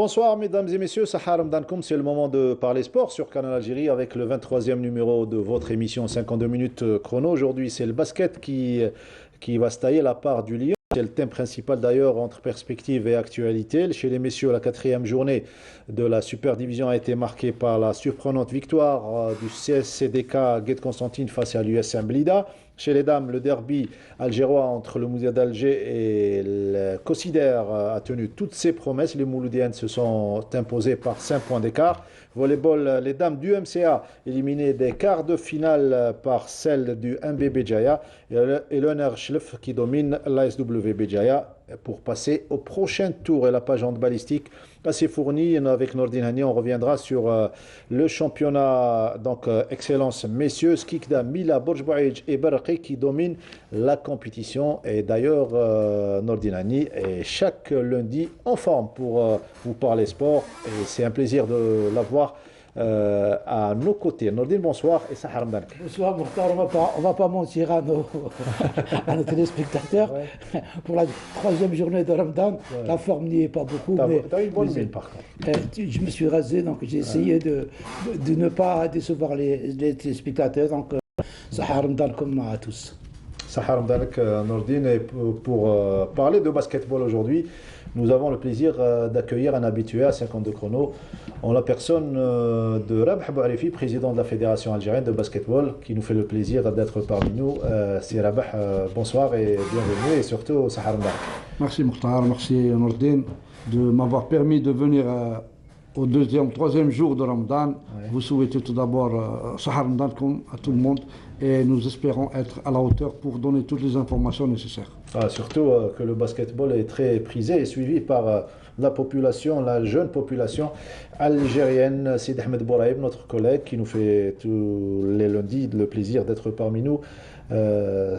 Bonsoir mesdames et messieurs, Sahar Ramdankoum, c'est le moment de parler sport sur Canal Algérie avec le 23e numéro de votre émission 52 minutes chrono. Aujourd'hui c'est le basket qui va se tailler la part du lion. C'est le thème principal d'ailleurs entre perspective et actualité. Chez les messieurs, la quatrième journée de la Super Division a été marquée par la surprenante victoire du CSCDK Guet Constantine face à l'USM Blida. Chez les dames, le derby algérois entre le Mousia d'Alger et le Cossider a tenu toutes ses promesses. Les Mouloudiennes se sont imposées par 5 points d'écart. Volleyball, les dames du MCA éliminées des quarts de finale par celles du MB Béjaïa et l'honneur Schlef qui domine l'ASW Béjaïa pour passer au prochain tour. Et la page handballistique assez fournie avec Nordine Hani. On reviendra sur le championnat donc excellence messieurs, Skikda, Mila, Borj et Baraqi qui dominent la compétition. Et d'ailleurs, Nordine Hani est chaque lundi en forme pour vous parler sport. Et c'est un plaisir de l'avoir à nos côtés. Nordine, bonsoir et Sahar Ramdank. Bonsoir Mokhtar, on va pas mentir à à nos téléspectateurs. Ouais. Pour la troisième journée de Ramadan, Ouais. la forme n'y est pas beaucoup. T'as une bonne mine par contre. Je me suis rasé, donc j'ai essayé de ne pas décevoir les téléspectateurs. Donc, Sahar Ramadan comme à tous. Sahar Mdalek Nordine, et pour parler de basketball aujourd'hui, nous avons le plaisir d'accueillir un habitué à 52 chronos, en la personne de Rabh Bouarifi, président de la Fédération algérienne de basketball, qui nous fait le plaisir d'être parmi nous. C'est Rabh, bonsoir et bienvenue, et surtout Sahar Mdalek. Merci Mokhtar, merci Nordine de m'avoir permis de venir au deuxième, troisième jour de Ramadan. Ouais. Vous souhaitez tout d'abord Sahar Ramadan comme à tout le monde et nous espérons être à la hauteur pour donner toutes les informations nécessaires. Surtout que le basketball est très prisé et suivi par la population, la jeune population algérienne. Sid Ahmed Bouraïb, notre collègue, qui nous fait tous les lundis le plaisir d'être parmi nous.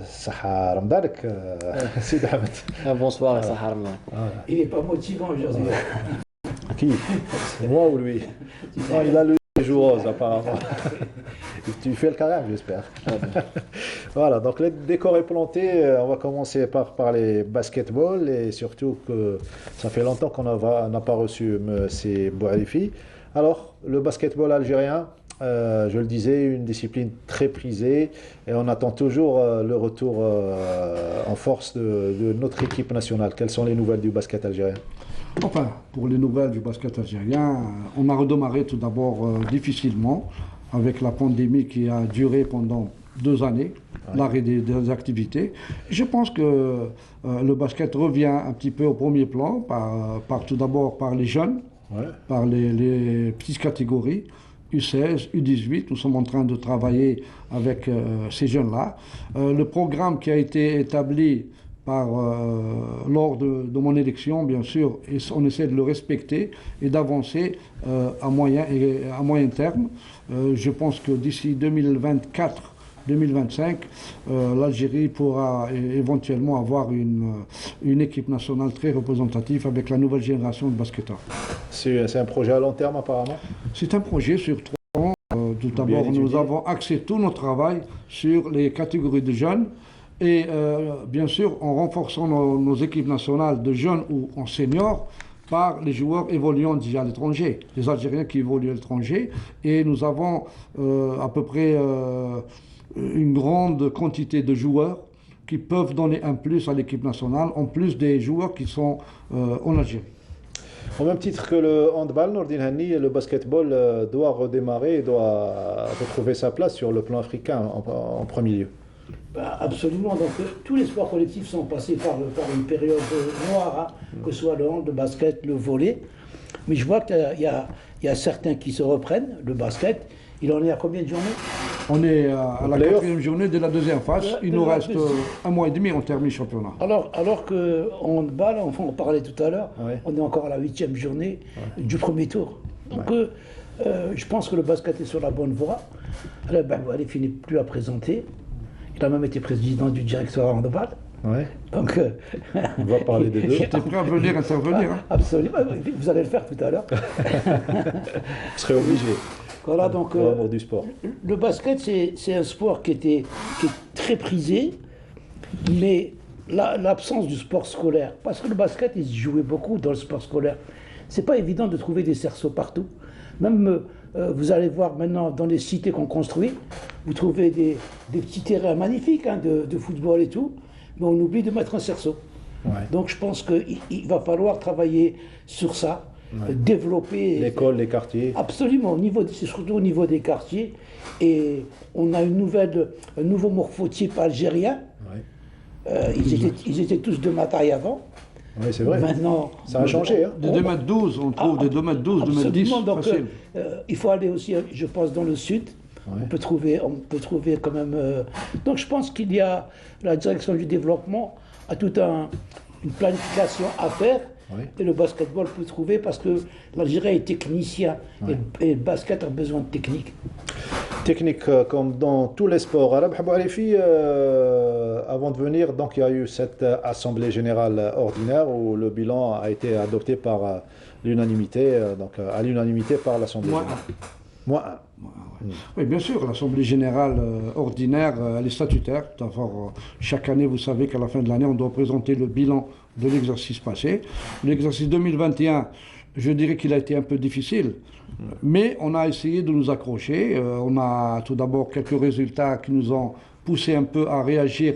Sahar Mdalek, Sid Ahmed. Bonsoir, Sahar Ramdan. Il n'est pas motivant aujourd'hui. Qui? C'est moi ou lui? Non, il a le joue rose apparemment. Tu fais le carême, j'espère. Voilà, donc le décor est planté. On va commencer par parler basketball et surtout que ça fait longtemps qu'on n'a pas reçu M. Bouarifi. Alors, le basketball algérien, je le disais, une discipline très prisée et on attend toujours le retour en force de notre équipe nationale. Quelles sont les nouvelles du basket algérien? Enfin, pour les nouvelles du basket algérien, on a redémarré tout d'abord difficilement avec la pandémie qui a duré pendant 2 années, l'arrêt des activités. Je pense que le basket revient un petit peu au premier plan, tout d'abord par les jeunes, Ouais. par les petites catégories, U16, U18. Nous sommes en train de travailler avec ces jeunes-là. Le programme qui a été établi lors de mon élection, bien sûr, et on essaie de le respecter et d'avancer à moyen terme. Je pense que d'ici 2024-2025, l'Algérie pourra éventuellement avoir une équipe nationale très représentative avec la nouvelle génération de basketteurs. C'est un projet à long terme apparemment? C'est un projet sur 3 ans. Tout d'abord, nous avons axé tout notre travail sur les catégories de jeunes. Et bien sûr, en renforçant nos équipes nationales de jeunes ou en seniors par les joueurs évoluant déjà à l'étranger, les Algériens qui évoluent à l'étranger. Et nous avons à peu près une grande quantité de joueurs qui peuvent donner un plus à l'équipe nationale, en plus des joueurs qui sont en Algérie. Au même titre que le handball, Nordine Hani, le basketball doit redémarrer et doit retrouver sa place sur le plan africain en premier lieu. Absolument. Donc, tous les sports collectifs sont passés par une période noire, hein, que ce soit le hand, le basket, le volley. Mais je vois qu'il y a certains qui se reprennent. Le basket, il en est à combien de journées? On est à la Playoff. 4e journée de la deuxième phase. Il nous reste 1 mois et demi, on termine le championnat. Alors que en handball, enfin, on parlait tout à l'heure, Ouais. on est encore à la 8e journée du premier tour. Donc, je pense que le basket est sur la bonne voie. Le Bouarifi finit plus à présenter. Il a même été président du directoire handball. Ouais. Donc, On va parler des deux. J'étais prêt à venir intervenir. Hein. absolument, vous allez le faire tout à l'heure. Vous serez obligé. Voilà, donc Pour l'amour du sport. le basket, c'est un sport qui est très prisé, mais l'absence du sport scolaire, parce que le basket, il se jouait beaucoup dans le sport scolaire. c'est pas évident de trouver des cerceaux partout. Même, vous allez voir maintenant dans les cités qu'on construit, vous trouvez des petits terrains magnifiques hein, de football et tout, mais on oublie de mettre un cerceau. Ouais. Donc je pense qu'il va falloir travailler sur ça, développer... L'école, les quartiers. Absolument, surtout au niveau des quartiers. Et on a un nouveau morphotype algérien. Ouais. Ils étaient tous de ma taille avant. Oui, c'est vrai. Maintenant, ça a changé. Hein. De 2m12, on trouve des 2m12, 2m10, donc, facile. il faut aller aussi, je pense, dans le sud. Ouais. On peut trouver quand même... Donc je pense qu'il y a la direction du développement a toute une planification à faire. Ouais. Et le basketball peut trouver parce que l'Algérie est technicien et le basket a besoin de technique. Technique comme dans tous les sports. Alors, les filles, avant de venir, donc il y a eu cette assemblée générale ordinaire où le bilan a été adopté par l'unanimité, donc à l'unanimité par l'assemblée générale. Moins un. Oui, bien sûr, l'Assemblée générale ordinaire, elle est statutaire. D'abord, chaque année, vous savez qu'à la fin de l'année, on doit présenter le bilan de l'exercice passé. L'exercice 2021, je dirais qu'il a été un peu difficile, mais on a essayé de nous accrocher. On a tout d'abord quelques résultats qui nous ont poussé un peu à réagir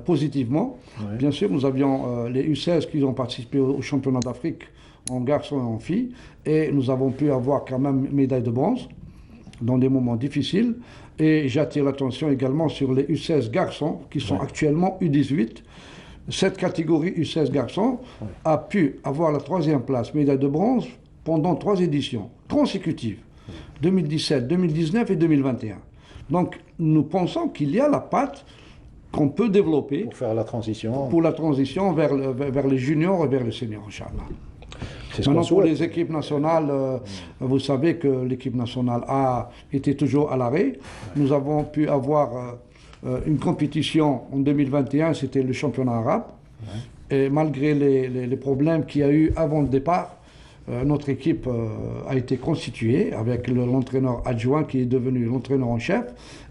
positivement. Ouais. Bien sûr, nous avions les U16 qui ont participé au championnat d'Afrique en garçons et en filles, et nous avons pu avoir quand même médaille de bronze dans des moments difficiles. Et j'attire l'attention également sur les U16 garçons qui sont actuellement U18. Cette catégorie U16 garçons a pu avoir la 3e place, médaille de bronze, pendant 3 éditions consécutives, 2017, 2019 et 2021. Donc nous pensons qu'il y a la patte qu'on peut développer pour faire la transition. Pour la transition vers les juniors et vers les seniors, Inch'Allah. Maintenant, pour les équipes nationales, vous savez que l'équipe nationale A était toujours à l'arrêt. Nous avons pu avoir une compétition en 2021, c'était le championnat arabe. Et malgré les problèmes qu'il y a eu avant le départ, notre équipe a été constituée avec l'entraîneur adjoint qui est devenu l'entraîneur en chef.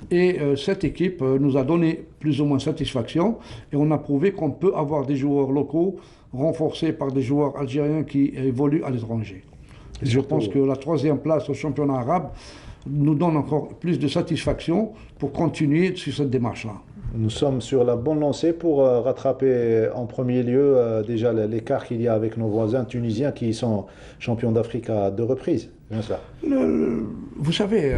Et cette équipe nous a donné plus ou moins satisfaction. Et on a prouvé qu'on peut avoir des joueurs locaux renforcés par des joueurs algériens qui évoluent à l'étranger. Je pense que la 3e place au championnat arabe nous donne encore plus de satisfaction pour continuer sur cette démarche-là. Nous sommes sur la bonne lancée pour rattraper en premier lieu déjà l'écart qu'il y a avec nos voisins tunisiens qui sont champions d'Afrique à 2 reprises. Bien ça. Vous savez,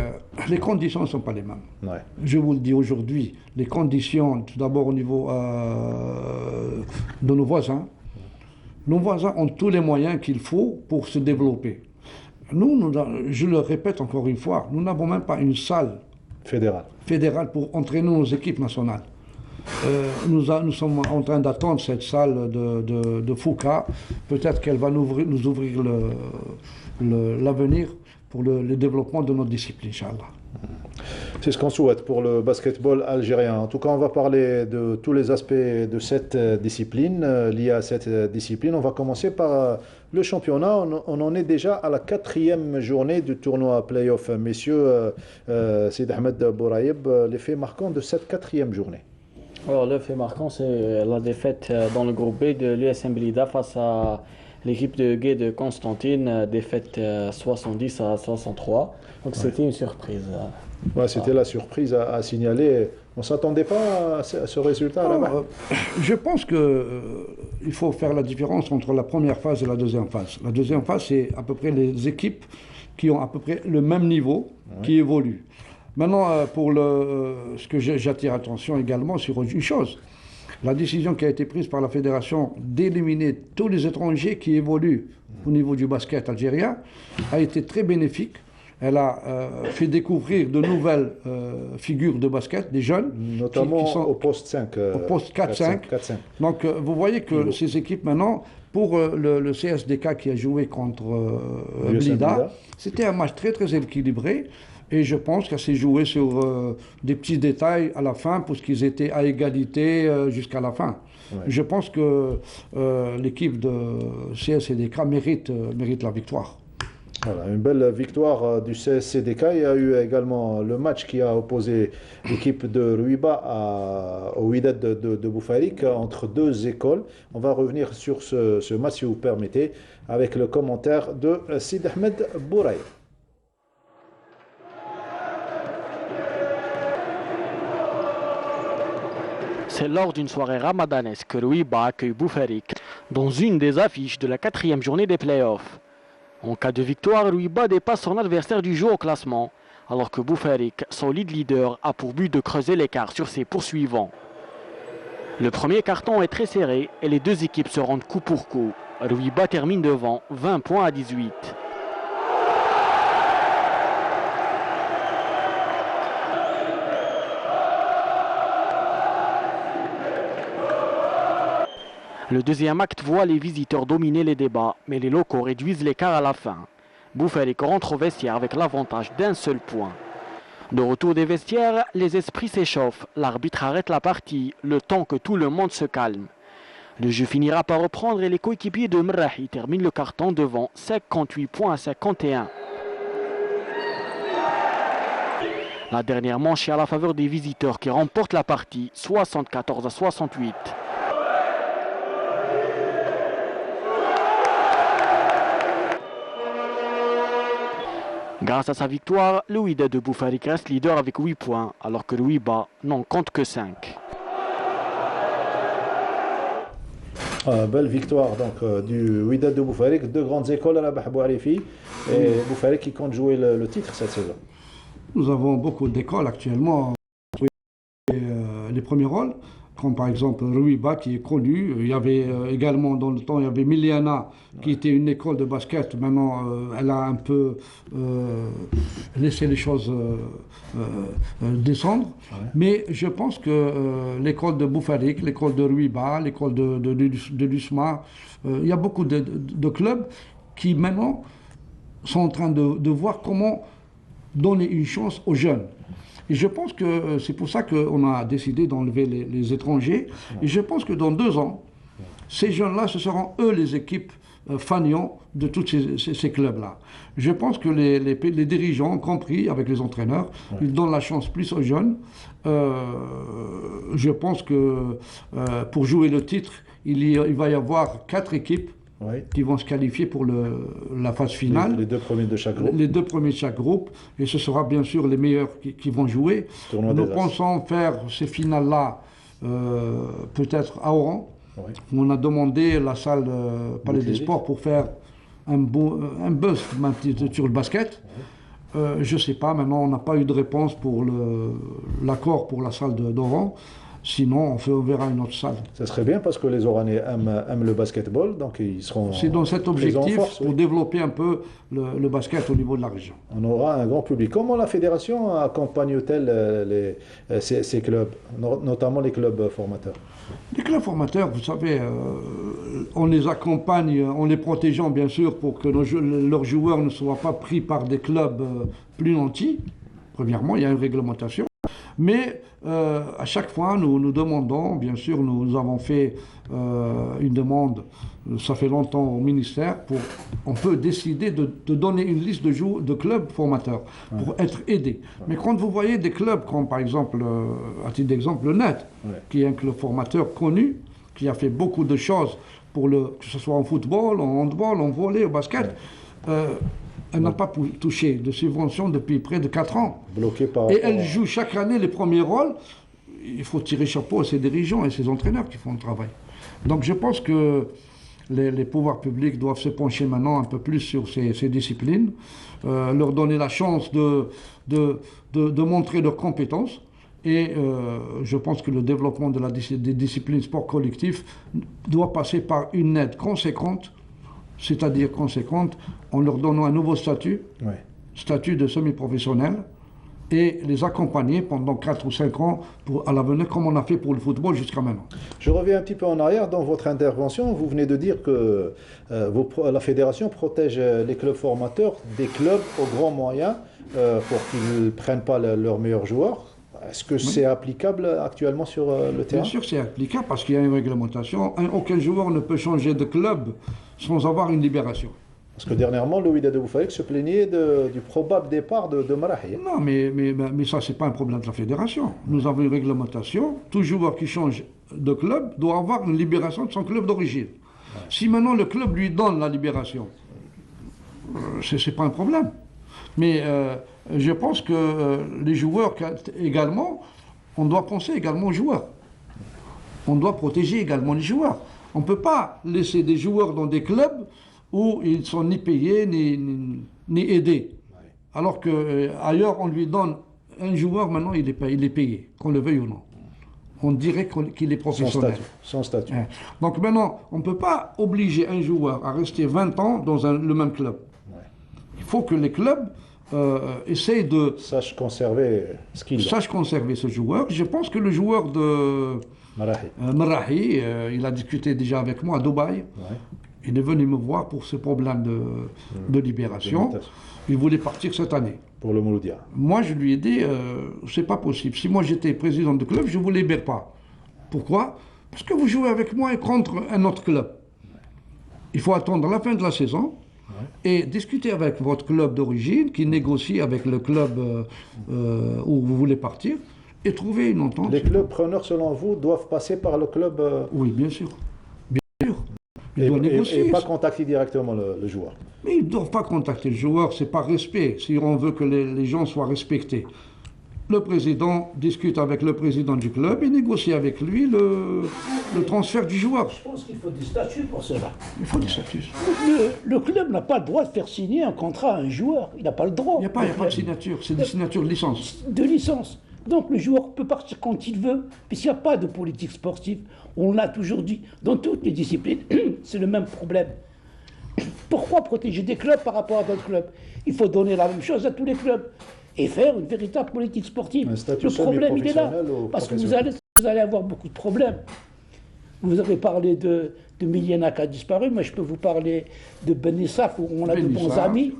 les conditions ne sont pas les mêmes. Ouais. Je vous le dis aujourd'hui, les conditions, tout d'abord au niveau de nos voisins. Nos voisins ont tous les moyens qu'il faut pour se développer. Nous, je le répète encore une fois, nous n'avons même pas une salle fédérale pour entraîner nos équipes nationales. Nous sommes en train d'attendre cette salle de Foucault. Peut-être qu'elle va nous ouvrir l'avenir pour le développement de notre discipline, Inch'Allah. C'est ce qu'on souhaite pour le basketball algérien. En tout cas, on va parler de tous les aspects de cette discipline, liés à cette discipline. On va commencer par le championnat. On en est déjà à la 4e journée du tournoi Play-Off. Messieurs, Sid Ahmed Bouraïb, les faits marquants de cette 4e journée. Alors, le fait marquant, c'est la défaite dans le groupe B de l'USM Blida face à l'équipe de Gué de Constantine, défaite 70-63. Donc c'était une surprise. Ouais, c'était la surprise à signaler. On ne s'attendait pas à ce résultat là-bas. Je pense qu'il faut faire la différence entre la première phase et la deuxième phase. La deuxième phase, c'est à peu près les équipes qui ont à peu près le même niveau, qui évoluent. Maintenant, pour ce que j'attire l'attention également sur une chose, la décision qui a été prise par la fédération d'éliminer tous les étrangers qui évoluent au niveau du basket algérien a été très bénéfique. Elle a fait découvrir de nouvelles figures de basket, des jeunes. Notamment qui sont au poste 5. Au poste 4-5. Donc vous voyez que ces équipes maintenant, pour le CSDK qui a joué contre Blida, c'était un match très très équilibré. Et je pense qu'elle s'est jouée sur des petits détails à la fin, puisqu'ils étaient à égalité jusqu'à la fin. Ouais. Je pense que l'équipe de CSDK mérite la victoire. Voilà, une belle victoire du CSCDK. Il y a eu également le match qui a opposé l'équipe de Ruiba au Wydad de Boufarik entre deux écoles. On va revenir sur ce match, si vous permettez, avec le commentaire de Sid Ahmed Bouraï. C'est lors d'une soirée ramadanesque que Ruiba accueille Boufarik dans une des affiches de la 4e journée des playoffs. En cas de victoire, Ruiba dépasse son adversaire du jour au classement, alors que Boufarik, solide leader, a pour but de creuser l'écart sur ses poursuivants. Le premier carton est très serré et les deux équipes se rendent coup pour coup. Ruiba termine devant 20 points à 18. Le deuxième acte voit les visiteurs dominer les débats, mais les locaux réduisent l'écart à la fin. Boufarik rentre au vestiaire avec l'avantage d'un seul point. De retour des vestiaires, les esprits s'échauffent. L'arbitre arrête la partie, le temps que tout le monde se calme. Le jeu finira par reprendre et les coéquipiers de Mrahi terminent le carton devant 58 points à 51. La dernière manche est à la faveur des visiteurs qui remportent la partie 74 à 68. Grâce à sa victoire, le Wydad de Boufarik reste leader avec 8 points, alors que le Ruiba n'en compte que 5. Belle victoire donc, du Wydad de Boufarik, deux grandes écoles à la Bouharifi, et Boufarik qui compte jouer le titre cette saison. Nous avons beaucoup d'écoles actuellement, les premiers rôles, comme par exemple Ruiba qui est connu. Il y avait également dans le temps, il y avait Miliana qui était une école de basket. Maintenant, elle a un peu laissé les choses descendre. Ouais. Mais je pense que l'école de Boufarik, l'école de Ruiba, l'école de l'USMA, il y a beaucoup de clubs qui maintenant sont en train de voir comment donner une chance aux jeunes. Et je pense que c'est pour ça qu'on a décidé d'enlever les étrangers. Et je pense que dans 2 ans, ces jeunes-là, ce seront eux les équipes faniants de tous ces clubs-là. Je pense que les dirigeants ont compris avec les entraîneurs, ils donnent la chance plus aux jeunes. Je pense que pour jouer le titre, il va y avoir 4 équipes qui vont se qualifier pour la phase finale. Les deux premiers de chaque groupe. Les 2 premiers de chaque groupe. Et ce sera bien sûr les meilleurs qui vont jouer. Nous pensons faire ces finales-là peut-être à Oran. Oui. On a demandé la salle Palais des Sports pour faire un buzz sur le basket. Je ne sais pas, maintenant on n'a pas eu de réponse pour l'accord pour la salle d'Oran. Sinon, on verra une autre salle. Ça serait bien parce que les Oranais aiment le basketball, donc ils seront. C'est dans cet objectif force, pour développer un peu le basket au niveau de la région. On aura un grand public. Comment la fédération accompagne-t-elle ces clubs, notamment les clubs formateurs? Les clubs formateurs, vous savez, on les accompagne en les protégeant bien sûr pour que leurs joueurs ne soient pas pris par des clubs plus nantis. Premièrement, il y a une réglementation. Mais à chaque fois, nous demandons, bien sûr, nous avons fait une demande, ça fait longtemps au ministère, on peut décider de donner une liste de clubs formateurs pour être aidés. Mais quand vous voyez des clubs comme par exemple, à titre d'exemple, le NET, qui est un club formateur connu, qui a fait beaucoup de choses, que ce soit en football, en handball, en volley, au basket, elle n'a pas touché de subventions depuis près de 4 ans. Et elle joue chaque année les premiers rôles. Il faut tirer chapeau à ses dirigeants et ses entraîneurs qui font le travail. Donc je pense que les pouvoirs publics doivent se pencher maintenant un peu plus sur ces disciplines, leur donner la chance de montrer leurs compétences. Et je pense que le développement des disciplines sport collectif doit passer par une aide conséquente, c'est-à-dire conséquente, en leur donnant un nouveau statut, statut de semi-professionnel, et les accompagner pendant 4 ou 5 ans à l'avenir, comme on a fait pour le football jusqu'à maintenant. Je reviens un petit peu en arrière dans votre intervention. Vous venez de dire que la fédération protège les clubs formateurs des clubs aux grands moyens pour qu'ils ne prennent pas leurs meilleurs joueurs. Est-ce que c'est applicable actuellement sur le terrain? Bien sûr c'est applicable parce qu'il y a une réglementation. Aucun joueur ne peut changer de club sans avoir une libération. Parce que dernièrement, le Wydad Boufalik se plaignait du probable départ de Marahi. Non, mais ça, c'est pas un problème de la fédération. Nous avons une réglementation. Tout joueur qui change de club doit avoir une libération de son club d'origine. Si maintenant le club lui donne la libération, c'est pas un problème. Mais je pense que les joueurs également, on doit penser également aux joueurs. On doit protéger également les joueurs. On ne peut pas laisser des joueurs dans des clubs où ils ne sont ni payés ni aidés. Alors qu'ailleurs, on lui donne un joueur, maintenant il est payé, qu'on le veuille ou non. On dirait qu'il est professionnel. Son statut. Donc maintenant, on ne peut pas obliger un joueur à rester 20 ans dans le même club. Il faut que les clubs essayent de... Sache conserver ce qu'il a. Sache conserver ce joueur. Je pense que le joueur de Marahi, il a discuté déjà avec moi à Dubaï. Il est venu me voir pour ce problème de libération. Il voulait partir cette année. Pour le Mouloudia. Moi, je lui ai dit, c'est pas possible. Si moi j'étais président de club, je ne vous libère pas. Pourquoi? Parce que vous jouez avec moi et contre un autre club. Il faut attendre la fin de la saison et discuter avec votre club d'origine qui négocie avec le club où vous voulez partir et trouver une entente. Les clubs preneurs, selon vous, doivent passer par le club. Oui, bien sûr. Bien sûr. Et pas contacter directement le joueur. Mais ils ne doivent pas contacter le joueur, c'est par respect, si on veut que les gens soient respectés. Le président discute avec le président du club et négocie avec lui le transfert du joueur. Je pense qu'il faut des statuts pour cela. Il faut des statuts. Le club n'a pas le droit de faire signer un contrat à un joueur. Il n'a pas le droit. Il n'y a pas de signature, c'est des signatures de licence. De licence. Donc le joueur peut partir quand il veut, puisqu'il n'y a pas de politique sportive. On l'a toujours dit, dans toutes les disciplines, c'est le même problème. Pourquoi protéger des clubs par rapport à d'autres clubs? Il faut donner la même chose à tous les clubs et faire une véritable politique sportive. Le problème, il est là, parce que vous allez avoir beaucoup de problèmes. Vous avez parlé de Miliana qui a disparu, moi je peux vous parler de Ben Issaf, où on a de bons amis,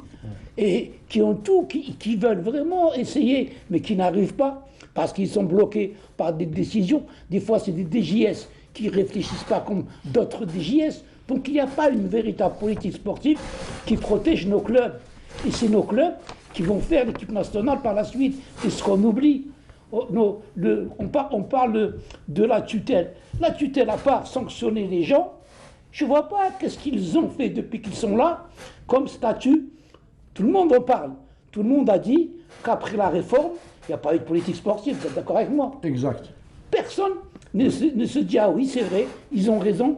et qui ont tout, qui veulent vraiment essayer, mais qui n'arrivent pas, parce qu'ils sont bloqués par des décisions. Des fois, c'est des DJS qui ne réfléchissent pas comme d'autres DJS. Donc il n'y a pas une véritable politique sportive qui protège nos clubs. Et c'est nos clubs qui vont faire l'équipe nationale par la suite. C'est ce qu'on oublie. On parle de la tutelle. La tutelle, à part sanctionner les gens, je ne vois pas qu'est-ce qu'ils ont fait depuis qu'ils sont là, comme statut. Tout le monde en parle. Tout le monde a dit qu'après la réforme, il n'y a pas eu de politique sportive. Vous êtes d'accord avec moi? Exact. Personne ne se dit, ah oui, c'est vrai, ils ont raison,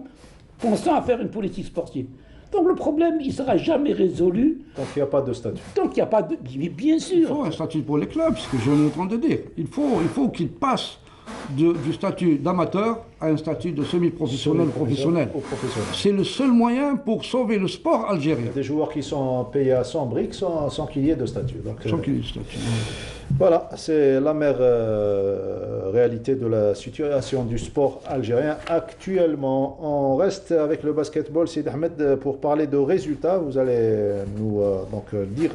pensant à faire une politique sportive. Donc le problème, il ne sera jamais résolu. Tant qu'il n'y a pas de statut. Tant qu'il n'y a pas de... Bien sûr. Il faut un statut pour les clubs, ce que je suis en train de dire. Il faut qu'ils passent du statut d'amateur à un statut de semi-professionnel professionnel. C'est le seul moyen pour sauver le sport algérien. Il y a des joueurs qui sont payés à 100 briques sans qu'il y ait de statut. Donc, sans qu'il y ait de statut. Voilà, c'est l'amère réalité de la situation du sport algérien actuellement. On reste avec le basketball, Sid Ahmed, pour parler de résultats. Vous allez nous dire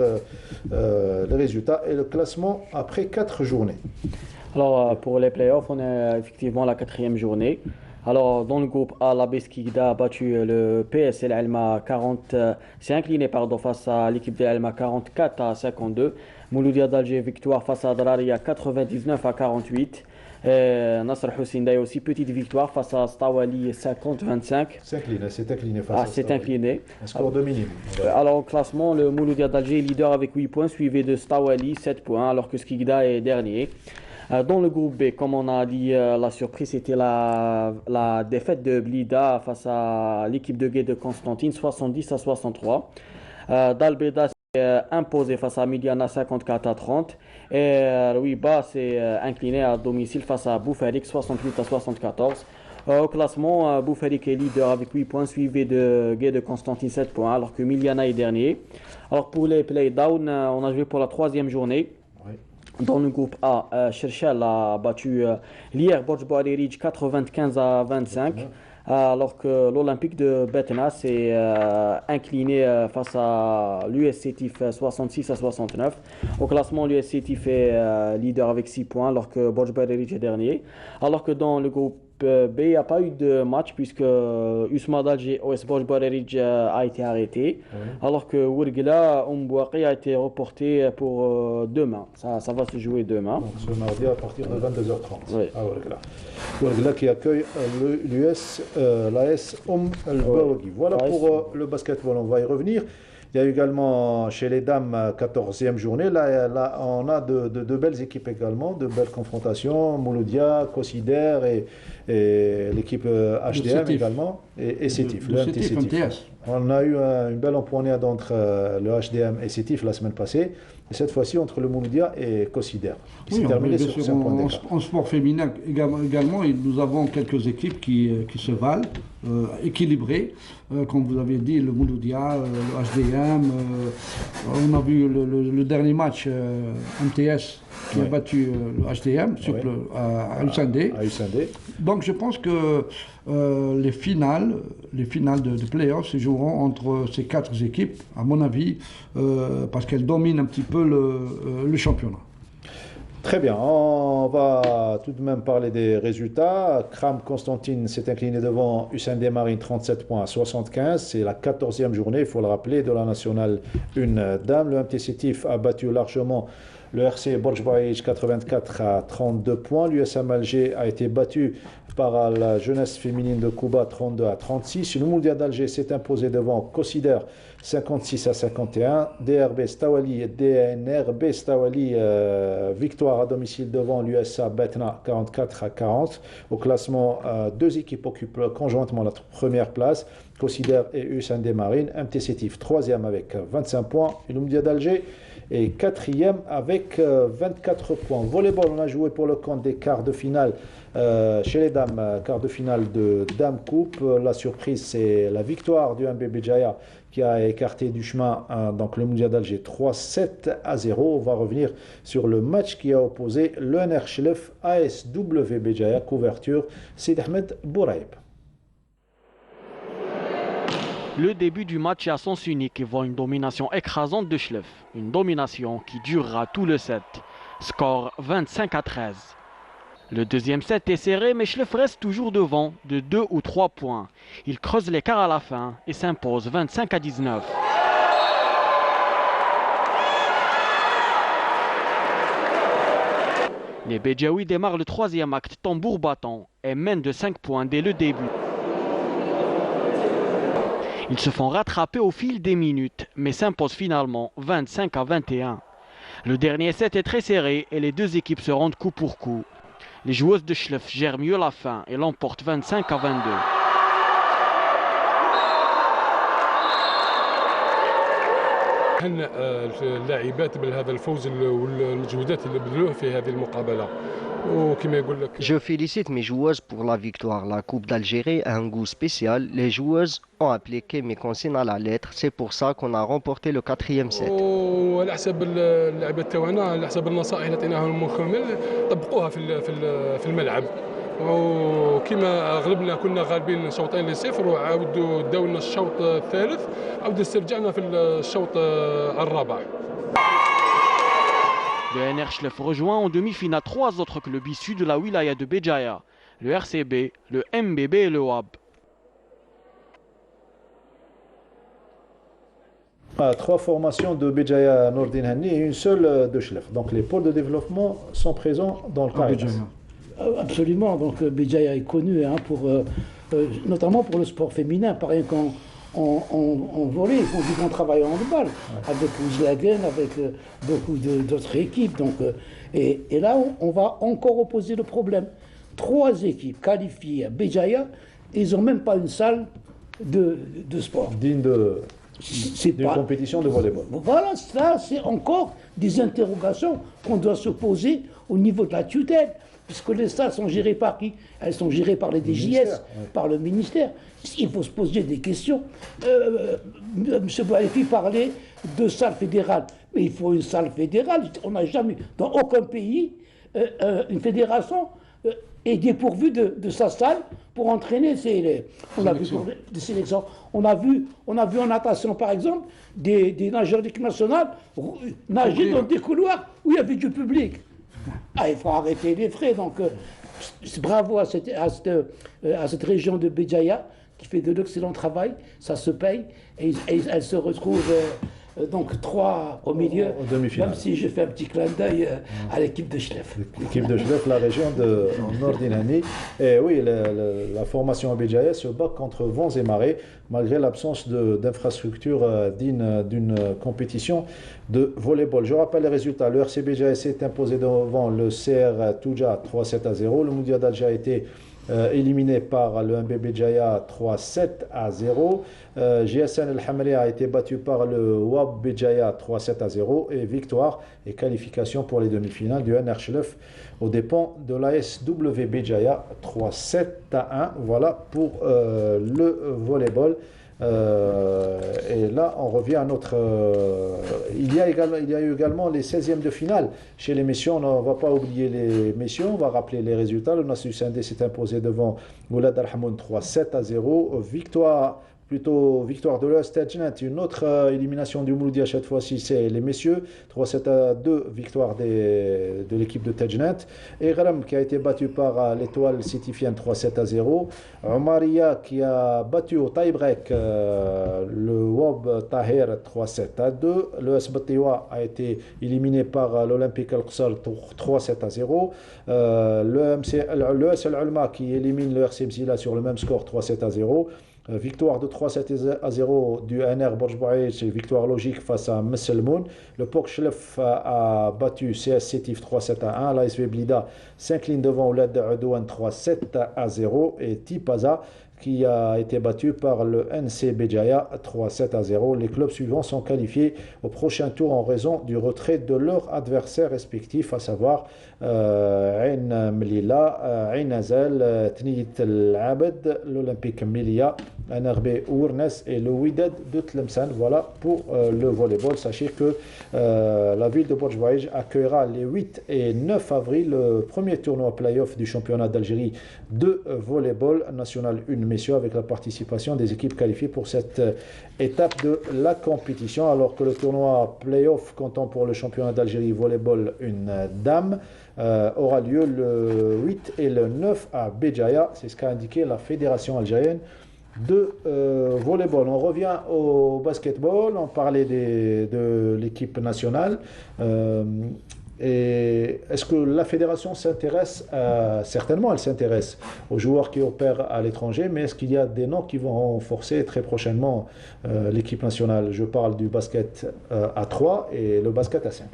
les résultats et le classement après 4 journées. Alors, pour les playoffs, on est effectivement à la 4e journée. Alors, dans le groupe A, la Beskida a battu le PSL Alma 40, s'est incliné face à l'équipe de Alma 44-52. Mouloudia d'Alger, victoire face à Draria 99-48. Nasr Hussein a aussi petite victoire face à Stawali 50-25. C'est incliné face à c'est incliné. Un score de minimum. Alors, au classement, le Mouloudia d'Alger est leader avec 8 points, suivi de Stawali 7 points, alors que Skikda est dernier. Dans le groupe B, comme on a dit, la surprise c'était la défaite de Blida face à l'équipe de Gué de Constantine, 70-63. Dalbeda s'est imposé face à Miliana 54-30. Et Rouiba s'est incliné à domicile face à Boufarik 68-74. Au classement, Boufarik est leader avec 8 points, suivi de Gué de Constantine 7 points, alors que Miliana est dernier. Alors pour les play-down, on a joué pour la 3e journée. Dans le groupe A, Cherchel a battu l'IR Borj Bouariri 95-25, alors que l'Olympique de Betna s'est incliné face à l'US Sétif 66-69. Au classement, l'US Sétif est leader avec 6 points, alors que Borj Bouariri est dernier. Alors que dans le groupe B, il n'y a pas eu de match puisque Ousmane d'Alger au Esborj Barerij a été arrêté, alors que Ouargla Mbouaki a été reporté pour demain. Ça va se jouer demain. Donc ce mardi à partir de 22h30. Oui. À Ouargla. Ouargla qui accueille l'AS Al-Baougui. Voilà Ouais, pour le basketball, on va y revenir. Il y a également chez les dames 14e journée. Là, on a de belles équipes également, de belles confrontations. Mouloudia, Cossider et l'équipe HDM Sétif. également. Et Sétif, Le Sétif, MTS. On a eu une belle empoignade entre le HDM et Sétif la semaine passée. Et cette fois-ci entre le Mouloudia et Cossider. Qui s'est terminé bien sur sûr, 5 points d'écart. en sport féminin également, nous avons quelques équipes qui se valent, équilibrées. Comme vous avez dit, le Mouloudia, le HDM. On a vu le dernier match MTS qui a battu le HDM à Usindé. À Usindé. Donc je pense que les finales de playoffs se joueront entre ces 4 équipes, à mon avis, parce qu'elles dominent un petit peu le championnat. Très bien, on va tout de même parler des résultats. Kram Constantine s'est incliné devant Usindé Marine 37 points à 75. C'est la 14e journée, il faut le rappeler, de la nationale 1 dame. Le MT Sétif a battu largement le RC Borj Baïj 84 à 32 points. L'USM Alger a été battu par la jeunesse féminine de Kouba 32 à 36. Le Mouloudia d'Alger s'est imposé devant Cossider 56 à 51. DNRB Stawali, victoire à domicile devant l'USA Betna 44 à 40. Au classement, 2 équipes occupent conjointement la première place. Cossider et Usindé Marine. MT Sétif 3e avec 25 points. Et le Mouloudia d'Alger est 4e avec 24 points. Volleyball, on a joué pour le compte des quarts de finale chez les dames, quart de finale de Dame Coupe. La surprise, c'est la victoire du MB Béjaïa qui a écarté du chemin donc le Mouloudia d'Alger 3-7 à 0. On va revenir sur le match qui a opposé le NR Chlef ASW Béjaïa. Couverture, Sid Ahmed Bouraïb. Le début du match est à sens unique et voit une domination écrasante de Chlef. Une domination qui durera tout le set. Score 25 à 13. Le deuxième set est serré, mais Chlef reste toujours devant de 2 ou 3 points. Il creuse l'écart à la fin et s'impose 25 à 19. Les Béjaouis démarrent le troisième acte tambour battant et mènent de 5 points dès le début. Ils se font rattraper au fil des minutes, mais s'imposent finalement 25 à 21. Le dernier set est très serré et les deux équipes se rendent coup pour coup. Les joueuses de Chlef gèrent mieux la fin et l'emportent 25 à 22. هنأ اللاعبات بهذا الفوز والمجهودات اللي بذلوه في هذه المقابله وكما يقول لك. Je félicite mes joueuses pour la victoire. La Coupe d'Algérie a un goût spécial. Les joueuses ont appliqué mes consignes à la lettre. C'est pour ça qu'on a remporté le 4e set. وعلى حسب اللاعبات تاعنا على حسب النصائح اللي عطيناهم مكمل طبقوها في الملعب. وكما غلبنا كنا غالبين شوطين لصفر وعاودوا داو لنا الشوط الثالث عاودوا استرجعنا في الشوط الرابع. Le NR Chlef rejoint en demi-finale 3 autres clubs issus de la wilaya de Béjaïa, le RCB, le MBB et le WAB. 3 formations de Béjaïa Nordin Hani et une seule de Chlef. Donc les pôles de développement sont présents dans le Caritas. Absolument. Donc Béjaïa est connu notamment pour le sport féminin. Par exemple, en volley, ils font du bon travail en handball, avec Ouzlagen, avec beaucoup d'autres équipes. Donc, et là, on va encore opposer le problème. 3 équipes qualifiées à Béjaïa, ils n'ont même pas une salle de sport. Digne d'une compétition de volleyball. Voilà, ça, c'est encore des interrogations qu'on doit se poser au niveau de la tutelle. Puisque les salles sont gérées par qui? Elles sont gérées par les DJS, par le ministère. Il faut se poser des questions. M. Boualifi parlait de salle fédérale. Mais il faut une salle fédérale. On n'a jamais, dans aucun pays, une fédération est dépourvue de sa salle pour entraîner ses élèves. On a vu des sélections. On a vu en natation, par exemple, des nageurs d'équipe nationale nager dans des couloirs où il y avait du public. Ah, il faut arrêter les frais. Donc, Bravo à cette région de Béjaïa qui fait de l'excellent travail, ça se paye, et elle se retrouve donc 3 au milieu, En demi-finale. même si je fais un petit clin d'œil à l'équipe de Chlef. L'équipe de Chlef, la région de Nord d'Inani. Et oui, la formation à Béjaïa se bat contre vents et marées, malgré l'absence d'infrastructures dignes d'une compétition de volleyball. Je rappelle les résultats. Le RC Béjaïa s'est imposé devant le CR Touja 3-7-0. Le Moudia d'Alger a été éliminé par le MBB Jaya 3-7-0. GSN El Hamri a été battu par le WAB Béjaïa 3-7-0 et victoire et qualification pour les demi-finales du NR Chlef aux dépens de l'ASW Béjaïa 3-7-1. Voilà pour le volleyball. Et là, on revient à notre. Il y a eu également les 16e de finale chez les messieurs. On ne va pas oublier les messieurs. On va rappeler les résultats. Le Nassus Sindé s'est imposé devant Moulad Al-Hamoun 3-7-0. Victoire de l'Est Tajnat. Une autre élimination du Mouloudia cette fois-ci, c'est les messieurs. 3-7-2, victoire de l'équipe de Tajnat. Et Gharam qui a été battu par l'étoile Sétifienne 3-7-0. Omaria qui a battu au tie-break le Wab Tahir 3-7-2. Le Sbatiwa a été éliminé par l'Olympique Al-Qsar 3-7-0. Le S Al-Ulma qui élimine le RC Bzila sur le même score 3-7-0. Victoire de 3-7-0 du NR Borj, victoire logique face à Messelmoun. Le POC Chlef a battu CS Sétif 3-7-1. L'ASV Blida s'incline devant Oulad Adouane 3-7-0. Et Tipaza qui a été battu par le NC Béjaïa 3-7-0. Les clubs suivants sont qualifiés au prochain tour en raison du retrait de leurs adversaires respectifs, à savoir Ain Mlila, Ain Azal, Tniyit Al-Abed, l'Olympique Melia, NRB Ournes et le Ouidad de Tlemcen. Voilà pour le volleyball. Sachez que la ville de Borj Bouaïj accueillera les 8 et 9 avril le premier tournoi play-off du championnat d'Algérie de volleyball national 1 messieurs, avec la participation des équipes qualifiées pour cette étape de la compétition, alors que le tournoi play-off comptant pour le championnat d'Algérie volleyball 1 dame aura lieu le 8 et le 9 à Béjaïa. C'est ce qu'a indiqué la fédération algérienne de volleyball. On revient au basketball. On parlait de l'équipe nationale. Et est-ce que la fédération s'intéresse certainement elle s'intéresse aux joueurs qui opèrent à l'étranger, mais est-ce qu'il y a des noms qui vont renforcer très prochainement l'équipe nationale? Je parle du basket à 3 et le basket à 5.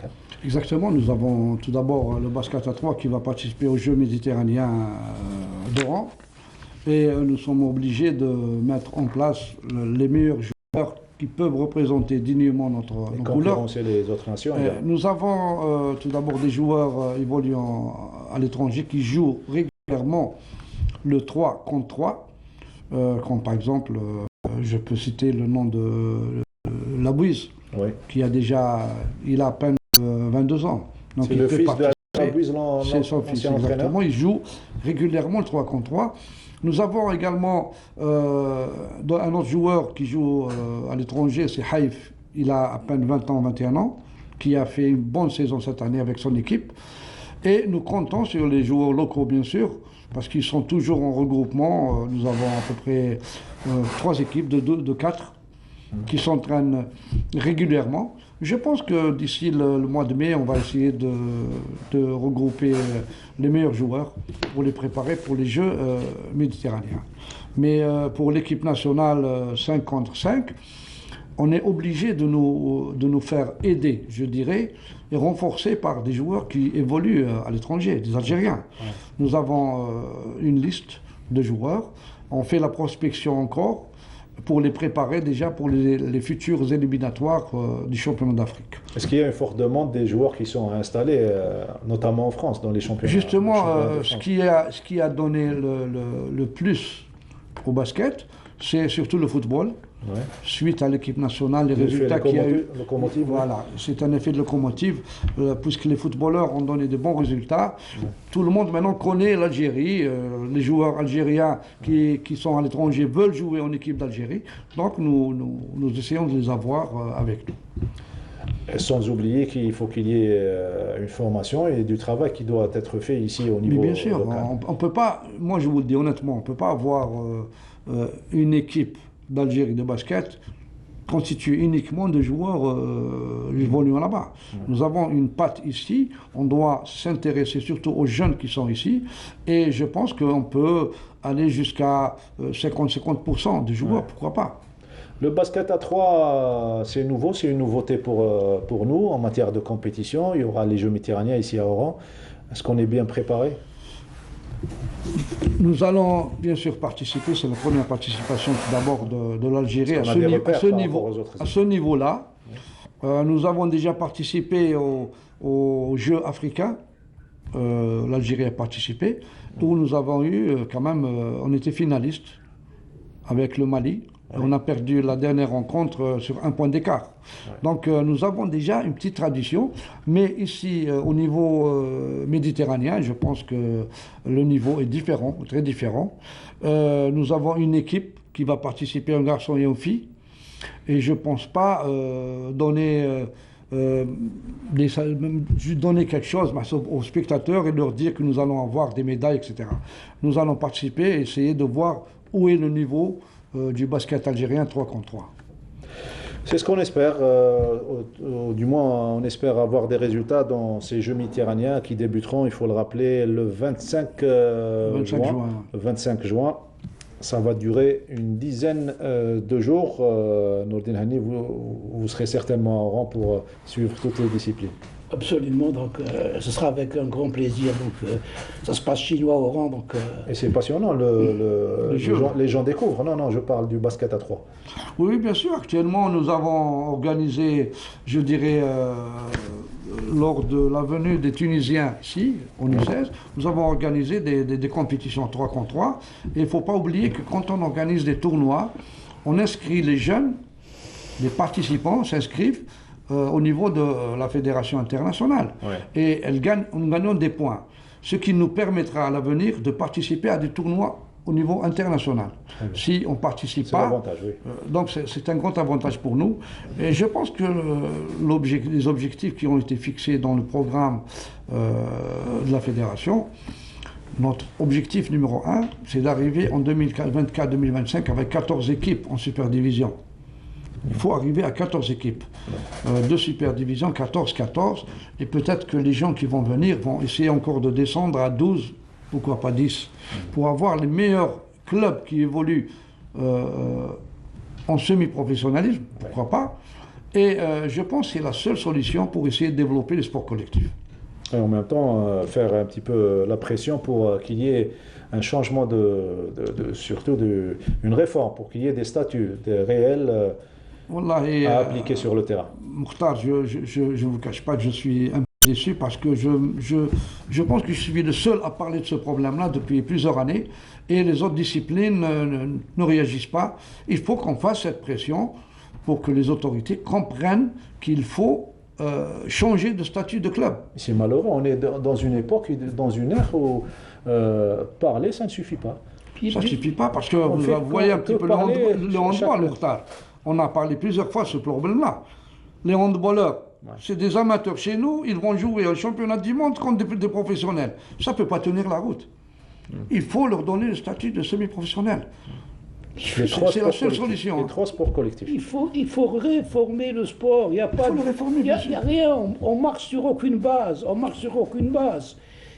Exactement, nous avons tout d'abord le basket à 3 qui va participer aux Jeux méditerranéens d'Oran, et nous sommes obligés de mettre en place les meilleurs joueurs qui peuvent représenter dignement nos couleurs. Les autres nations. Nous avons tout d'abord des joueurs évoluant à l'étranger qui jouent régulièrement le 3 contre 3, comme par exemple, je peux citer le nom de Labouise, oui, qui il a à peine 22 ans. Donc c'est le fils de Labouise, c'est son fils, exactement. Il joue régulièrement le 3 contre 3. Nous avons également un autre joueur qui joue à l'étranger, c'est Haïf. Il a à peine 20 ans, 21 ans, qui a fait une bonne saison cette année avec son équipe. Et nous comptons sur les joueurs locaux, bien sûr, parce qu'ils sont toujours en regroupement. Nous avons à peu près 3 équipes de 4 qui s'entraînent régulièrement. Je pense que d'ici le mois de mai, on va essayer de regrouper les meilleurs joueurs pour les préparer pour les Jeux méditerranéens. Mais pour l'équipe nationale 5 contre 5, on est obligé de nous faire aider, je dirais, et renforcer par des joueurs qui évoluent à l'étranger, des Algériens. Ouais. Nous avons une liste de joueurs. On fait la prospection encore pour les préparer déjà pour les futurs éliminatoires du championnat d'Afrique. Est-ce qu'il y a une forte demande des joueurs qui sont installés, notamment en France, dans les championnats? Justement, ce qui a donné le plus au basket, c'est surtout le football. Ouais. Suite à l'équipe nationale, les résultats qu'il y a eu. Voilà, c'est un effet de locomotive, puisque les footballeurs ont donné de bons résultats. Ouais. Tout le monde maintenant connaît l'Algérie. Les joueurs algériens qui sont à l'étranger veulent jouer en équipe d'Algérie. Donc nous essayons de les avoir avec nous. Sans oublier qu'il faut qu'il y ait une formation et du travail qui doit être fait ici au Mais niveau bien sûr, local. on peut pas, moi je vous le dis honnêtement, on ne peut pas avoir une équipe d'Algérie de basket constituée uniquement de joueurs évoluant là-bas. Nous avons une patte ici, on doit s'intéresser surtout aux jeunes qui sont ici, et je pense qu'on peut aller jusqu'à 50% des joueurs, pourquoi pas. Le basket à 3, c'est nouveau, c'est une nouveauté pour nous en matière de compétition. Il y aura les Jeux méditerranéens ici à Oran. Est-ce qu'on est bien préparé? Nous allons bien sûr participer, c'est la première participation tout d'abord de l'Algérie Parce qu'on a des repères par rapport aux autres à ce niveau-là. Nous avons déjà participé aux Jeux africains. L'Algérie a participé, où nous avons eu quand même, on était finaliste avec le Mali. On a perdu la dernière rencontre sur un point d'écart. Donc nous avons déjà une petite tradition, mais ici au niveau méditerranéen, je pense que le niveau est différent, très différent. Nous avons une équipe qui va participer, un garçon et une fille, et je ne pense pas donner quelque chose aux spectateurs et leur dire que nous allons avoir des médailles, etc. Nous allons participer et essayer de voir où est le niveau du basket algérien 3 contre 3. C'est ce qu'on espère, du moins on espère avoir des résultats dans ces Jeux méditerranéens qui débuteront, il faut le rappeler, le 25 juin. Le 25 juin. Ça va durer une dizaine de jours. Nourdine Hani, vous serez certainement au rang pour suivre toutes les disciplines. Absolument, donc ce sera avec un grand plaisir. Donc ça se passe chinois au rang. Donc, Et c'est passionnant, les gens découvrent. Non, je parle du basket à 3. Oui, bien sûr. Actuellement, nous avons organisé, je dirais, lors de la venue des Tunisiens ici, au U16, nous avons organisé des compétitions 3 contre 3. Et il ne faut pas oublier que quand on organise des tournois, on inscrit les jeunes, les participants s'inscrivent au niveau de la fédération internationale. Et nous gagnons des points, ce qui nous permettra à l'avenir de participer à des tournois au niveau international. Si on ne participe pas, donc c'est un grand avantage pour nous. Et je pense que les objectifs qui ont été fixés dans le programme de la fédération, notre objectif numéro 1, c'est d'arriver en 2024-2025 avec 14 équipes en superdivision. Il faut arriver à 14 équipes de superdivision, 14, et peut-être que les gens qui vont venir vont essayer encore de descendre à 12, pourquoi pas 10, pour avoir les meilleurs clubs qui évoluent en semi-professionnalisme, pourquoi pas. Et je pense que c'est la seule solution pour essayer de développer les sports collectifs. Et en même temps, faire un petit peu la pression pour qu'il y ait un changement surtout une réforme, pour qu'il y ait des statuts réels à appliquer sur le terrain. Mokhtar, je ne vous cache pas que je suis un peu déçu parce que je pense que je suis le seul à parler de ce problème-là depuis plusieurs années et les autres disciplines ne réagissent pas. Il faut qu'on fasse cette pression pour que les autorités comprennent qu'il faut changer de statut de club. C'est malheureux, on est dans une époque, dans une ère où parler, ça ne suffit pas. Ça ne suffit pas parce que vous voyez un petit peu le handball, Mokhtar. On a parlé plusieurs fois de ce problème-là. Les handballeurs, c'est des amateurs chez nous, ils vont jouer au championnat du monde contre des professionnels. Ça ne peut pas tenir la route. Il faut leur donner le statut de semi-professionnel. C'est la seule solution. Les 3 sports collectifs. Il faut réformer le sport. Il n'y a pas il y a rien. On marche sur aucune base.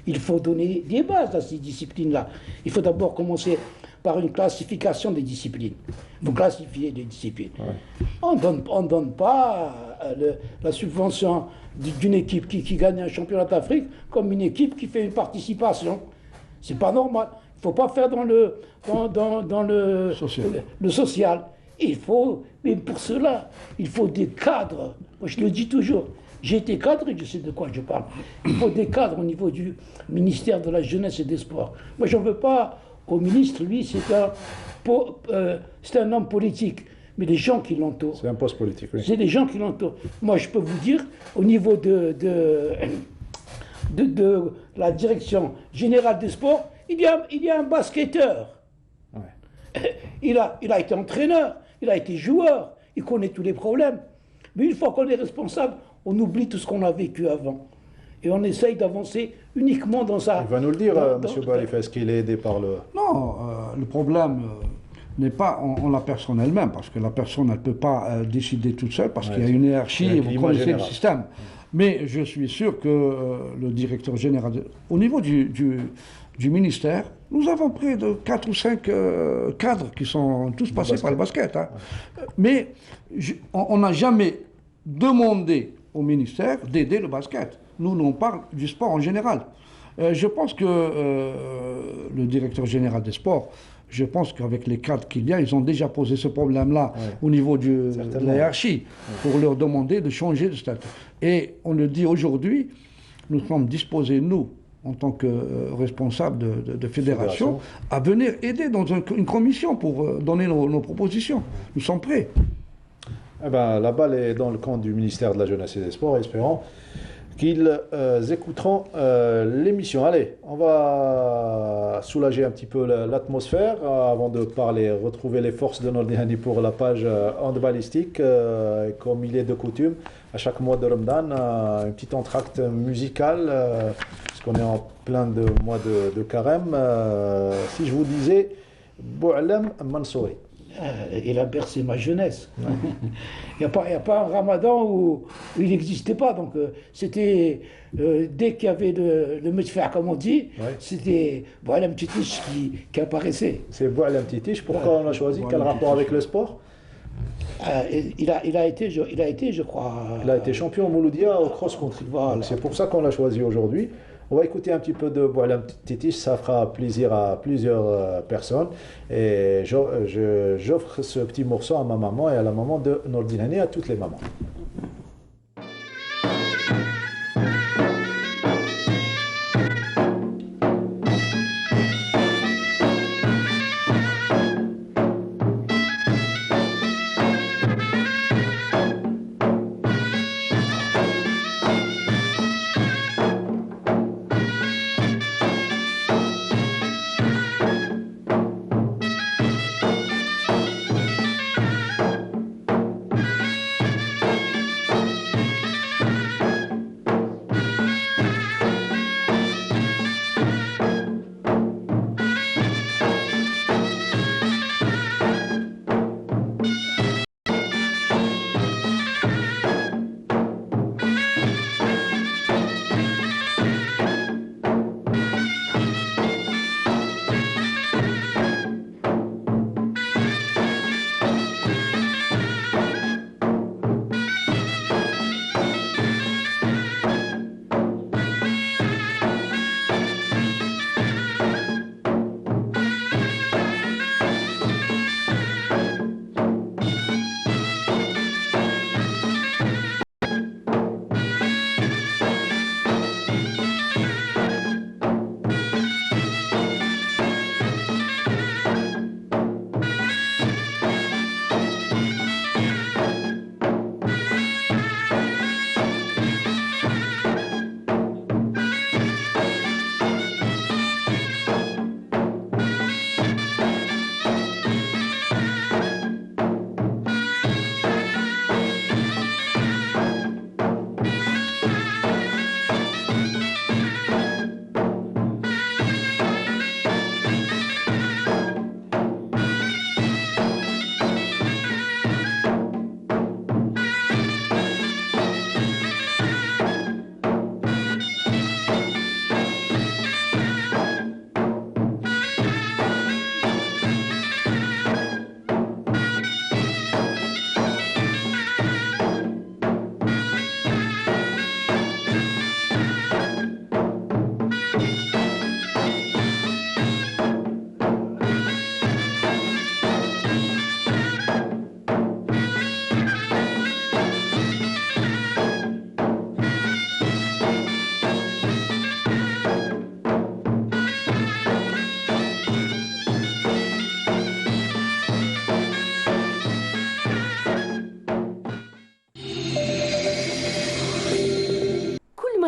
Il faut donner des bases à ces disciplines-là. Il faut d'abord commencer par une classification des disciplines. Il faut classifier les disciplines. On ne donne pas la subvention d'une équipe qui gagne un championnat d'Afrique comme une équipe qui fait une participation. C'est pas normal. Il ne faut pas faire dans le social. Mais pour cela, il faut des cadres. Moi, je le dis toujours. J'ai été cadre et je sais de quoi je parle. Il faut des cadres au niveau du ministère de la Jeunesse et des Sports. Moi, je n'en veux pas au ministre. Lui, c'est un homme politique. Mais les gens qui l'entourent... C'est un poste politique, oui. C'est les gens qui l'entourent. Moi, je peux vous dire, au niveau de la direction générale des sports, il y a un basketteur. Il a été entraîneur, il a été joueur, il connaît tous les problèmes. Mais une fois qu'on est responsable, on oublie tout ce qu'on a vécu avant. Et on essaye d'avancer uniquement dans ça. Il va nous le dire, M. Balif, est-ce qu'il est aidé par le... Non, le problème n'est pas en la personne elle-même, parce que la personne ne peut pas décider toute seule, parce qu'il y a une hiérarchie, et vous connaissez le système. Mais je suis sûr que le directeur général, au niveau du ministère, nous avons près de 4 ou 5 cadres qui sont tous passés par le basket. Hein. Mais on n'a jamais demandé au ministère d'aider le basket. Nous, on parle du sport en général. Je pense que le directeur général des sports, je pense qu'avec les cadres qu'il y a, ils ont déjà posé ce problème-là au niveau de la hiérarchie pour leur demander de changer de statut. Et on le dit aujourd'hui, nous sommes disposés, nous, en tant que responsables de fédération, à venir aider dans une commission pour donner nos propositions. Nous sommes prêts. Eh ben, la balle est dans le camp du ministère de la Jeunesse et des Sports, espérons qu'ils écouteront l'émission. Allez, on va soulager un petit peu l'atmosphère avant de parler, retrouver les forces de Nordihani pour la page handballistique. Comme il est de coutume, à chaque mois de Ramadan, un petit entracte musical, puisqu'on est en plein de mois de carême. Si je vous disais, Bou'alem Mansouri. Il a bercé ma jeunesse. Il n'y a pas un ramadan où il n'existait pas. Donc c'était, dès qu'il y avait le Medfer, comme on dit, c'était Bou'alem Titiche qui apparaissait. C'est Bou'alem Titiche. Pourquoi on l'a choisi? Quel rapport avec le sport? Il a été, je crois... Il a été champion Mouloudia au cross-country. Voilà. C'est pour ça qu'on l'a choisi aujourd'hui. On va écouter un petit peu de Bou'alem Titiche, ça fera plaisir à plusieurs personnes. Et j'offre ce petit morceau à ma maman et à la maman de Nordihani, à toutes les mamans.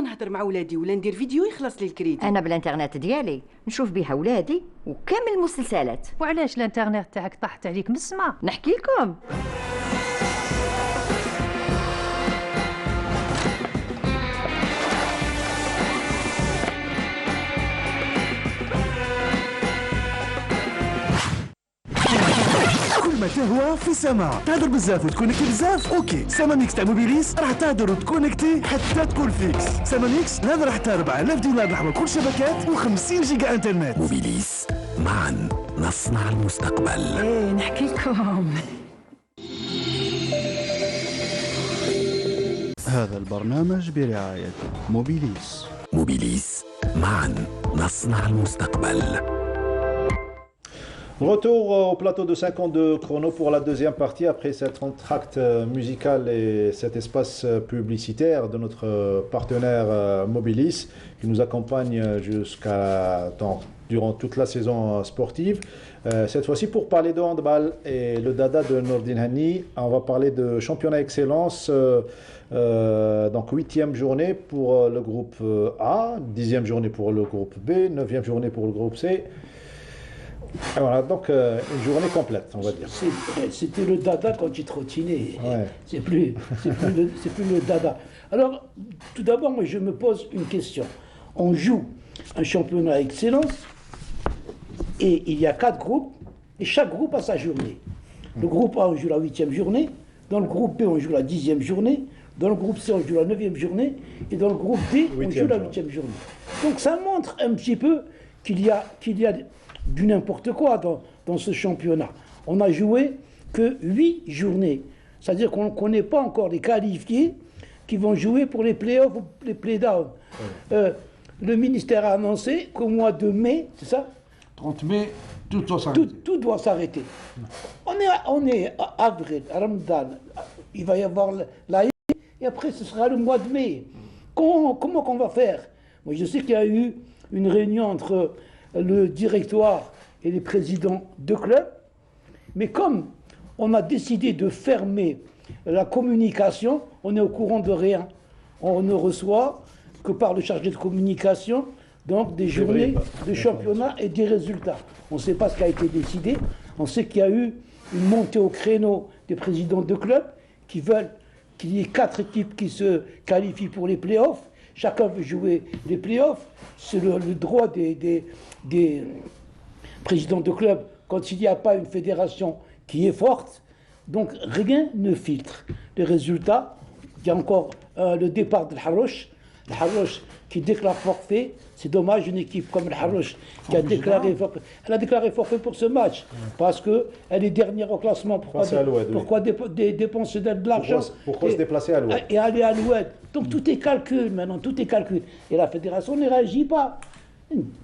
نهضر مع ولادي ولا ندير فيديو يخلص لي الكريدي. انا بالانترنت ديالي نشوف بها ولادي وكامل المسلسلات. وعلاش الانترنت تاعك طاحت عليك من السما؟ نحكي لكم. حتى هو في سما. تهضر بزاف وتكونكتي بزاف اوكي. سما ميكس تاع موبيليس راح تهضر وتكونكتي حتى تكون فيكس. سما ميكس هذا راح تاع 4000 دينار لحظه كل شبكات و50 جيجا انترنت. موبيليس معا نصنع المستقبل. ايه نحكي لكم. هذا البرنامج برعاية موبيليس. موبيليس معا نصنع المستقبل. Retour au plateau de 52 chrono pour la deuxième partie après cet entracte musical et cet espace publicitaire de notre partenaire Mobilis qui nous accompagne durant toute la saison sportive. Cette fois-ci pour parler de handball et le dada de Nordin Hani, on va parler de championnat excellence. Donc 8e journée pour le groupe A, 10e journée pour le groupe B, 9e journée pour le groupe C. Et voilà, donc une journée complète, on va dire. C'était le dada quand tu trottinais. Ouais. C'est plus le dada. Alors, tout d'abord, moi, je me pose une question. On joue un championnat excellence et il y a 4 groupes et chaque groupe a sa journée. Le groupe A, on joue la 8e journée. Dans le groupe B, on joue la 10e journée. Dans le groupe C, on joue la 9e journée. Et dans le groupe D, on joue la 8e journée. Donc ça montre un petit peu qu'il y a du n'importe quoi dans ce championnat. On n'a joué que 8 journées. C'est-à-dire qu'on ne connaît pas encore les qualifiés qui vont jouer pour les playoffs ou les playdowns. Le ministère a annoncé qu'au mois de mai, c'est ça ? 30 mai, tout doit s'arrêter. Tout doit s'arrêter. On est à avril, à Ramadan. Il va y avoir l'Aïd et après ce sera le mois de mai. Comment qu'on va faire ? Moi je sais qu'il y a eu une réunion entre le directoire et les présidents de clubs, mais comme on a décidé de fermer la communication, on est au courant de rien. On ne reçoit que par le chargé de communication, donc des journées de championnat et des résultats. On ne sait pas ce qui a été décidé. On sait qu'il y a eu une montée au créneau des présidents de clubs qui veulent qu'il y ait 4 équipes qui se qualifient pour les playoffs. Chacun veut jouer les playoffs. C'est le droit des présidents de clubs quand il n'y a pas une fédération qui est forte. Donc rien ne filtre. Les résultats, il y a encore le départ de Harouche. Le Harouche qui déclare forfait. C'est dommage, une équipe comme le Harouche qui a déclaré forfait. Elle a déclaré forfait pour ce match parce qu'elle est dernière au classement. Pourquoi dépenser de l'argent Pourquoi se déplacer à l'Oued et aller à l'Oued. Donc tout est calcul maintenant, tout est calcul. Et la fédération ne réagit pas.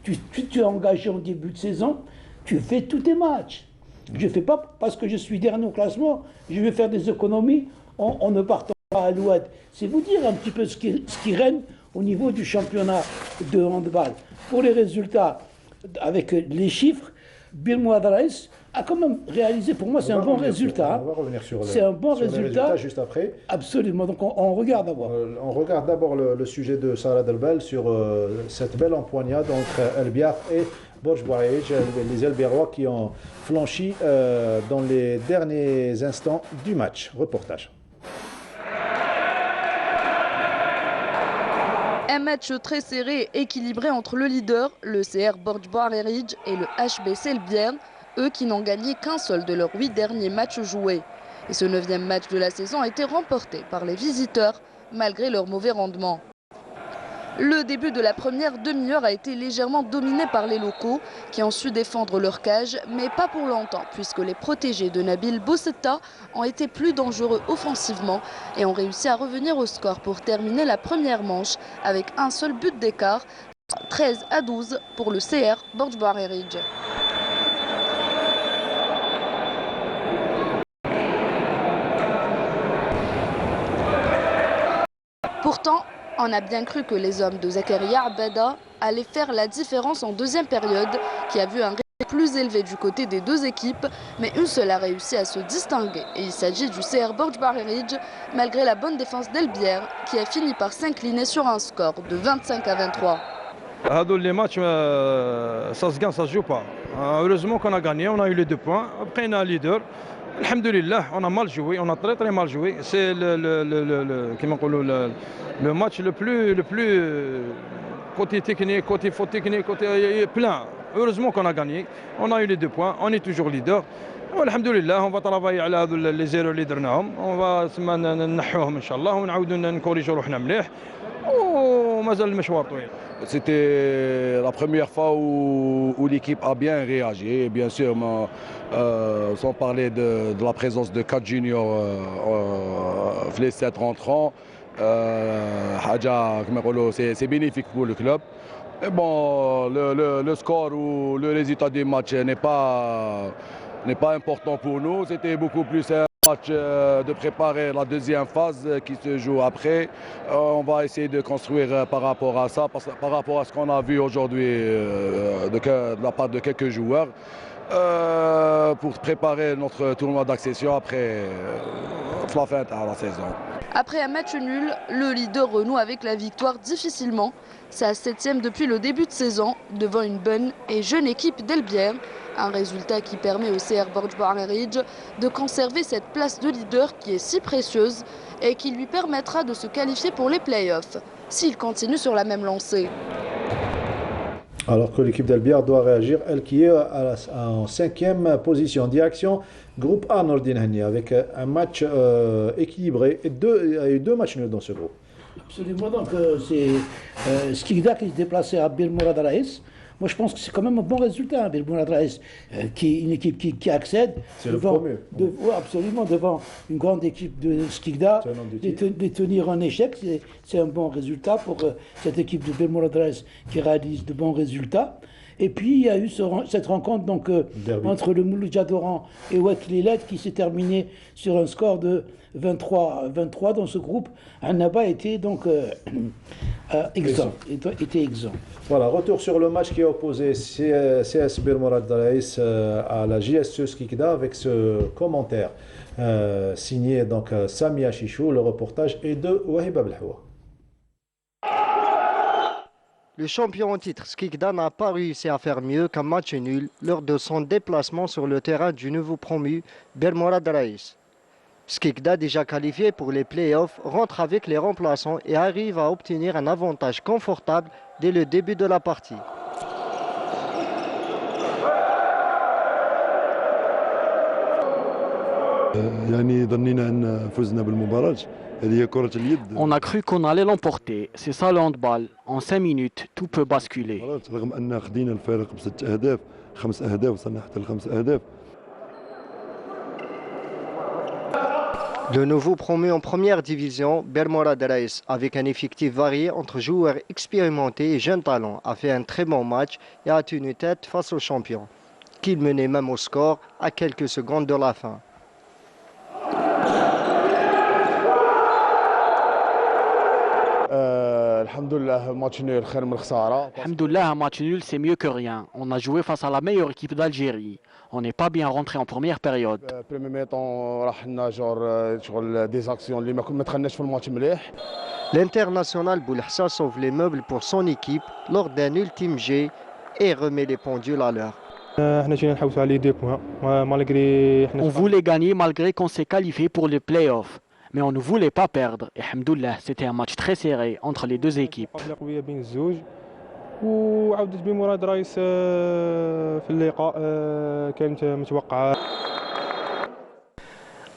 Tu es engagé en début de saison, tu fais tous tes matchs. Je ne fais pas parce que je suis dernier au classement, je vais faire des économies en ne partant pas à l'Oued. C'est vous dire un petit peu ce qui règne au niveau du championnat de handball. Pour les résultats, avec les chiffres, Bill Mouadraïs a quand même réalisé, pour moi c'est un bon résultat. On va revenir sur c'est un bon résultat juste après. Absolument, donc on regarde d'abord. On regarde d'abord le sujet de Sarah Delbel sur cette belle empoignade entre El Biar et Borj Bouaïj, les Elbérois qui ont flanchi dans les derniers instants du match. Reportage. Un match très serré et équilibré entre le leader, le CR Borj Bouaïj et le HBC El Biar, eux qui n'ont gagné qu'un seul de leurs 8 derniers matchs joués. Et ce 9e match de la saison a été remporté par les visiteurs, malgré leur mauvais rendement. Le début de la première demi-heure a été légèrement dominé par les locaux, qui ont su défendre leur cage, mais pas pour longtemps, puisque les protégés de Nabil Boussetta ont été plus dangereux offensivement et ont réussi à revenir au score pour terminer la première manche avec un seul but d'écart, 13-12 pour le CR Borj Bouaïj. Pourtant, on a bien cru que les hommes de Zakaria Abada allaient faire la différence en deuxième période, qui a vu un rythme plus élevé du côté des deux équipes, mais une seule a réussi à se distinguer. Et il s'agit du CR Borj Bouaïj, malgré la bonne défense d'El Biar, qui a fini par s'incliner sur un score de 25-23. Les matchs, ça se gagne, ça se joue pas. Heureusement qu'on a gagné, on a eu les 2 points. Après, on a un leader. Alhamdulillah, on a mal joué, on a très très mal joué. C'est le match le plus côté technique, côté faute technique, côté plein. Heureusement qu'on a gagné, on a eu les 2 points, on est toujours leader. Alhamdulillah, on va travailler على هذو les zéros اللي درناهم. On va نحوهم إن شاء الله ونعاودوا نكوريجوا روحنا مليح. ومازال المشوار طويل. C'était la première fois où l'équipe a bien réagi. Bien sûr, sans parler de la présence de 4 juniors les 7 rentrants, c'est bénéfique pour le club. Et bon, le score ou le résultat du match n'est pas important pour nous. C'était beaucoup plus un match de préparer la deuxième phase qui se joue après. On va essayer de construire par rapport à ça, par rapport à ce qu'on a vu aujourd'hui de la part de quelques joueurs, pour préparer notre tournoi d'accession après la fin de la saison. Après un match nul, le leader renoue avec la victoire difficilement. Sa 7e depuis le début de saison, devant une bonne et jeune équipe d'Elbière. Un résultat qui permet au CR Borj Barneridge de conserver cette place de leader qui est si précieuse et qui lui permettra de se qualifier pour les playoffs, s'il continue sur la même lancée. Alors que l'équipe d'Elbière doit réagir, elle qui est en 5e position. Direction groupe A Nordin Hani avec un match équilibré. Il y a eu 2 matchs nuls dans ce groupe. Absolument, donc c'est Skikda qui se déplaçait à Bir Mourad Raïs. Moi je pense que c'est quand même un bon résultat, Bir Mourad Raïs, qui est une équipe qui accède. C'est le premier. Oui, absolument, devant une grande équipe de Skikda, de tenir un échec, c'est un bon résultat pour cette équipe de Bir Mourad Raïs qui réalise de bons résultats. Et puis il y a eu cette rencontre donc, entre le Mouloudia d'Oran et Oueklilet qui s'est terminée sur un score de 23 dans ce groupe. Annaba était donc exempt. Était exempt. Voilà, retour sur le match qui a opposé CS Bir Mourad Raïs à la JSE Skikda avec ce commentaire signé donc Samia Chichou. Le reportage est de Wahib Abdelhawa. Le champion en titre Skikda n'a pas réussi à faire mieux qu'un match nul lors de son déplacement sur le terrain du nouveau promu Bir Mourad Raïs. Skikda, déjà qualifié pour les playoffs, rentre avec les remplaçants et arrive à obtenir un avantage confortable dès le début de la partie. On a cru qu'on allait l'emporter. C'est ça le handball. En 5 minutes, tout peut basculer. De nouveau promu en première division, Bir Mourad Raïs, avec un effectif varié entre joueurs expérimentés et jeunes talents, a fait un très bon match et a tenu tête face aux champions, qu'il menait même au score à quelques secondes de la fin. Alhamdoulilah, un match nul, c'est mieux que rien. On a joué face à la meilleure équipe d'Algérie. On n'est pas bien rentré en première période. L'international Boulhassa sauve les meubles pour son équipe lors d'un ultime jet et remet les pendules à l'heure. On voulait gagner malgré qu'on s'est qualifié pour les playoffs. Mais on ne voulait pas perdre. Et alhamdoulilah, c'était un match très serré entre les deux équipes.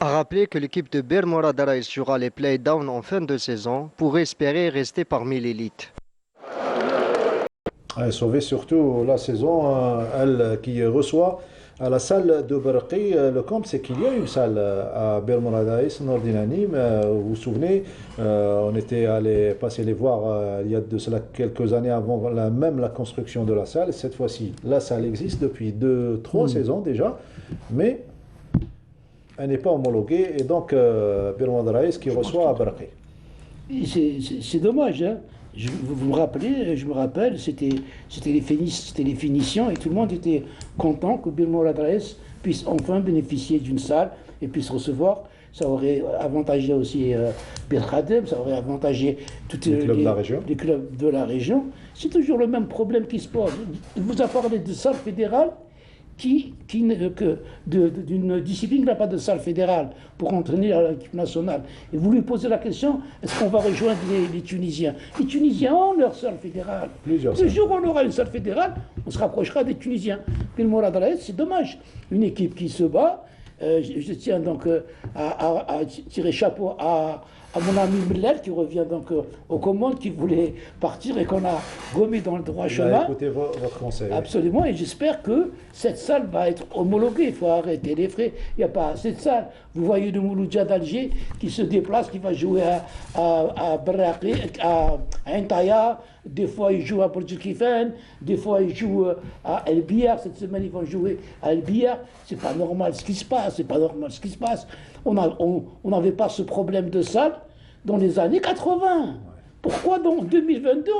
A rappeler que l'équipe de Bir Mourad Raïs jouera les playdowns en fin de saison pour espérer rester parmi l'élite. Sauver surtout la saison, elle qui reçoit à la salle de Barqi. Le comble, c'est qu'il y a une salle à Bir Mourad Raïs, Nordin Hani. Vous vous souvenez, on était allé passer les voir il y a de cela quelques années avant même la construction de la salle. Cette fois-ci, la salle existe depuis 2-3 saisons déjà, mais elle n'est pas homologuée. Et donc, Bir Mourad Raïs qui reçoit à Barqi. C'est dommage, hein. Vous me rappelez, je me rappelle, c'était les finitions et tout le monde était content que Bir Mourad Raïs puisse enfin bénéficier d'une salle et puisse recevoir. Ça aurait avantagé aussi Bir Khadem, ça aurait avantagé tous les clubs de la région. C'est toujours le même problème qui se pose. Il vous a parlé de salle fédérale d'une discipline qui n'a pas de salle fédérale pour entraîner l'équipe nationale. Et vous lui posez la question, est-ce qu'on va rejoindre les Tunisiens? Les Tunisiens ont leur salle fédérale. Le jour où on aura une salle fédérale, on se rapprochera des Tunisiens. Puis le Morad Raïs, c'est dommage. Une équipe qui se bat. Je tiens donc à tirer chapeau à mon ami Mellel qui revient donc aux commandes, qui voulait partir et qu'on a remis dans le droit chemin. Écoutez votre conseil. Absolument, et j'espère que cette salle va être homologuée. Il faut arrêter les frais. Il n'y a pas assez de salles. Vous voyez le Mouloudia d'Alger qui se déplace, qui va jouer à Barraqi, à Intaya. Des fois, ils jouent à Bourg-Kifan, des fois, ils jouent à El Biar. Cette semaine, ils vont jouer à El Biar. C'est pas normal ce qui se passe, c'est pas normal ce qui se passe. On n'avait pas ce problème de salle dans les années 80. Pourquoi dans 2022,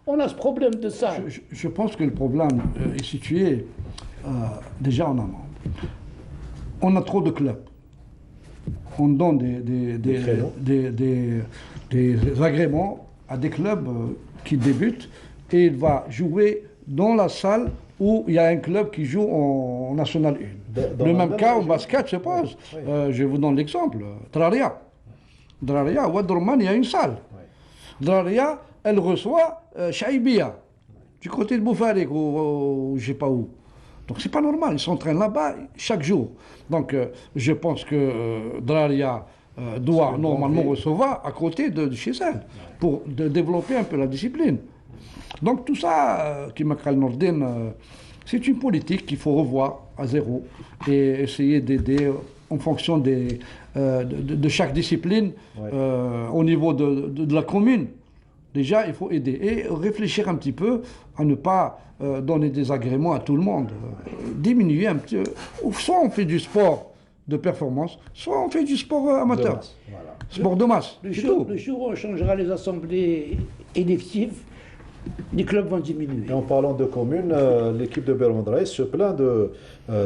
on a ce problème de salle? Je pense que le problème est situé déjà en amont. On a trop de clubs. On donne des agréments à des clubs qui débutent et il va jouer dans la salle où il y a un club qui joue en National 1. Le même cas en basket, je pense. Je vous donne l'exemple. Draria, Ouadroman, il y a une salle. Draria, elle reçoit Chaïbia, du côté de Boufarik, ou je ne sais pas où. Donc c'est pas normal, ils s'entraînent là-bas chaque jour. Donc je pense que Draria doit normalement recevoir à côté de chez elle pour développer un peu la discipline. Donc tout ça, qui m'a Nordin, c'est une politique qu'il faut revoir à zéro et essayer d'aider en fonction de chaque discipline au niveau de la commune. Déjà, il faut aider et réfléchir un petit peu à ne pas donner des agréments à tout le monde. Diminuer un petit peu. Soit on fait du sport de performance, soit on fait du sport amateur. Sport de masse. Le jour où on changera les assemblées électives, les clubs vont diminuer. Et en parlant de communes, l'équipe de Belmond Raïs se plaint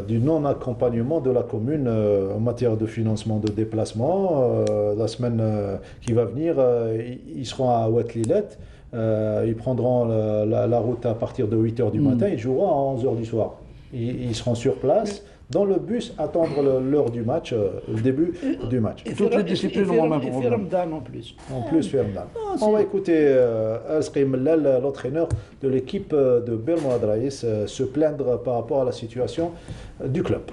du non-accompagnement de la commune en matière de financement de déplacement. La semaine qui va venir, ils seront à Ouatlilet. Ils prendront la route à partir de 8h du matin. Ils joueront à 11h du soir. Ils seront sur place. Dans le bus, attendre l'heure du match, le début du match. Toutes les disciplines ont un problème. En plus. En plus, Fermdan. On va écouter Azqi Mellal, l'entraîneur de l'équipe de Belmond Raïs, se plaindre par rapport à la situation du club.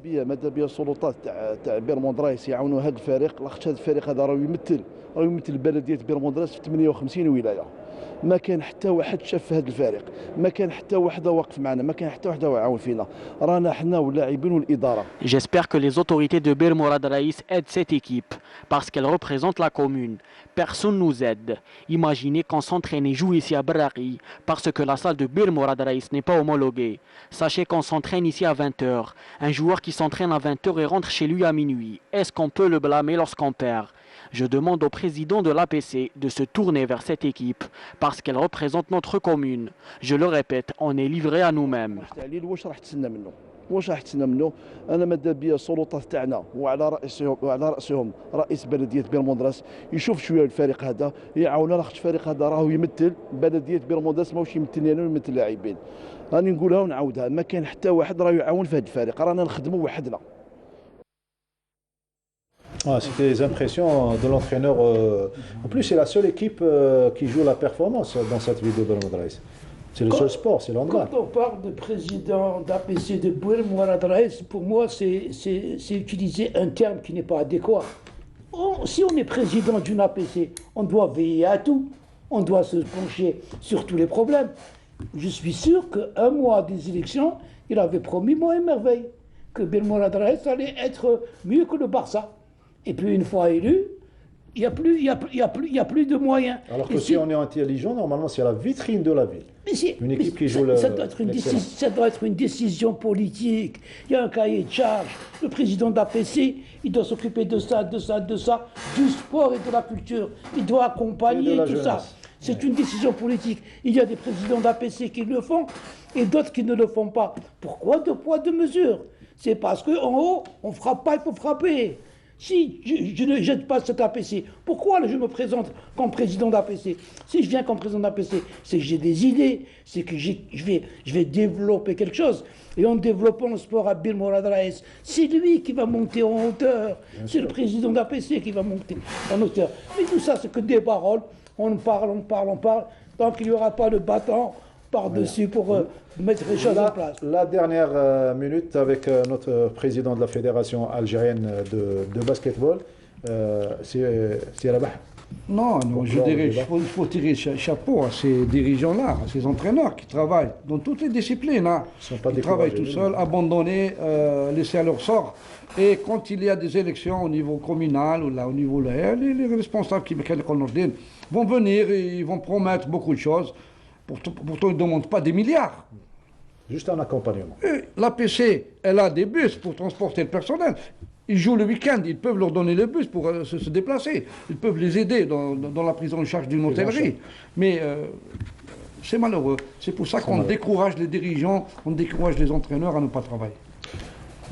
ماذا بيا السلطات تاع بيرموند رايس يعاونوا هذا الفريق، لاخاطش هذا الفريق هذا راه يمثل بلديه بيرموند رايس في 58 ولايه. ما كان حتى واحد شاف في هذا الفريق، ما كان حتى واحد واقف معنا، ما كان حتى واحد يعاون فينا، رانا حنا واللاعبين والاداره. J'espère que les autorités de Bir Morad Raïs aident cette équipe parce qu'elle représente la commune. Personne nous aide. Imaginez qu'on s'entraîne et joue ici à Barraqi parce que la salle de Bir Morad Raïs n'est pas homologuée. Sachez qu'on s'entraîne ici à 20h. Un joueur qui s'entraîne à 20h et rentre chez lui à minuit. Est-ce qu'on peut le blâmer lorsqu'on perd? Je demande au président de l'APC de se tourner vers cette équipe parce qu'elle représente notre commune. Je le répète, on est livré à nous-mêmes. واش راح تسنى منه؟ انا ماذا بيا السلطات تاعنا وعلى راسهم رئيس بلديه بيرموندراس يشوف شويه الفريق هذا يعاوننا، لاخاطش الفريق هذا راهو يمثل بلديه بيرموندراس ماهوش يمثلني انا ويمثل اللاعبين. راني نقولها ونعاودها، ما كان حتى واحد راه يعاون في هذا الفريق، رانا نخدموا وحدنا. C'était les impressions de l'entraîneur. En plus, c'est la seule équipe qui joue la performance dans cette ville de Belmond Raïs. C'est le seul sport, c'est l'handball. Quand on parle de président d'APC de Belmond Raïs, pour moi, c'est utiliser un terme qui n'est pas adéquat. Si on est président d'une APC, on doit veiller à tout. On doit se pencher sur tous les problèmes. Je suis sûr qu'un mois des élections, il avait promis, moi et merveille, que Belmond Raïs allait être mieux que le Barça. Et puis une fois élu, il n'y a plus de moyens. Alors que si on est intelligent, normalement c'est la vitrine de la ville. Une équipe qui joue ça doit être une décision politique. Il y a un cahier de charge. Le président d'APC, il doit s'occuper de ça, du sport et de la culture. Il doit accompagner tout ça. C'est une décision politique. Il y a des présidents d'APC qui le font et d'autres qui ne le font pas. Pourquoi deux poids, deux mesures? C'est parce qu'en haut, on ne frappe pas, il faut frapper. Si je ne jette pas cet APC, pourquoi je me présente comme président d'APC? Si je viens comme président d'APC, c'est que j'ai des idées, c'est que je vais développer quelque chose. Et en développant le sport à Bir Morad Raïs, c'est lui qui va monter en hauteur. C'est le président d'APC qui va monter en hauteur. Mais tout ça, c'est que des paroles. On parle. Tant qu'il n'y aura pas de bâton par-dessus pour mettre les choses en place. La dernière minute avec notre président de la fédération algérienne de basketball, c'est Rabah. Non, je dirais qu'il faut tirer chapeau à ces dirigeants-là, à ces entraîneurs qui travaillent dans toutes les disciplines. Ils travaillent tout seuls, abandonnés, laissés à leur sort. Et quand il y a des élections au niveau communal ou là, au niveau là, les responsables qui vont venir et ils vont promettre beaucoup de choses. Pourtant, ils ne demandent pas des milliards. Juste un accompagnement. L'APC, elle a des bus pour transporter le personnel. Ils jouent le week-end, ils peuvent leur donner les bus pour se déplacer. Ils peuvent les aider dans la prise en charge d'une hôtellerie. Mais c'est malheureux. C'est pour ça qu'on décourage les dirigeants, on décourage les entraîneurs à ne pas travailler.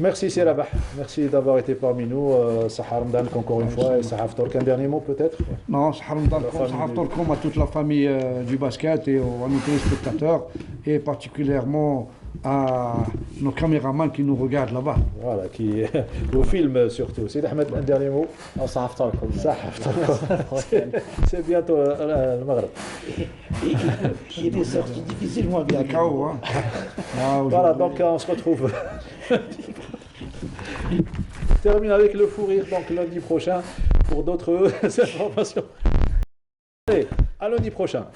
Merci Sirabah, merci d'avoir été parmi nous. Sahar Mdank encore une fois et Sahaf Tork, un dernier mot peut-être? Non, Sahar Mdank, Sahaf Tork à toute la famille du basket et à nos téléspectateurs et particulièrement à nos caméramans qui nous regardent là-bas. Voilà, qui nous filment surtout. C'est Ahmed, un dernier mot? Sahaf Tork. C'est bientôt le Maghreb. Il était sorti difficilement bien. Voilà, donc on se retrouve. Termine avec le fou rire donc lundi prochain pour d'autres informations. Allez, à lundi prochain.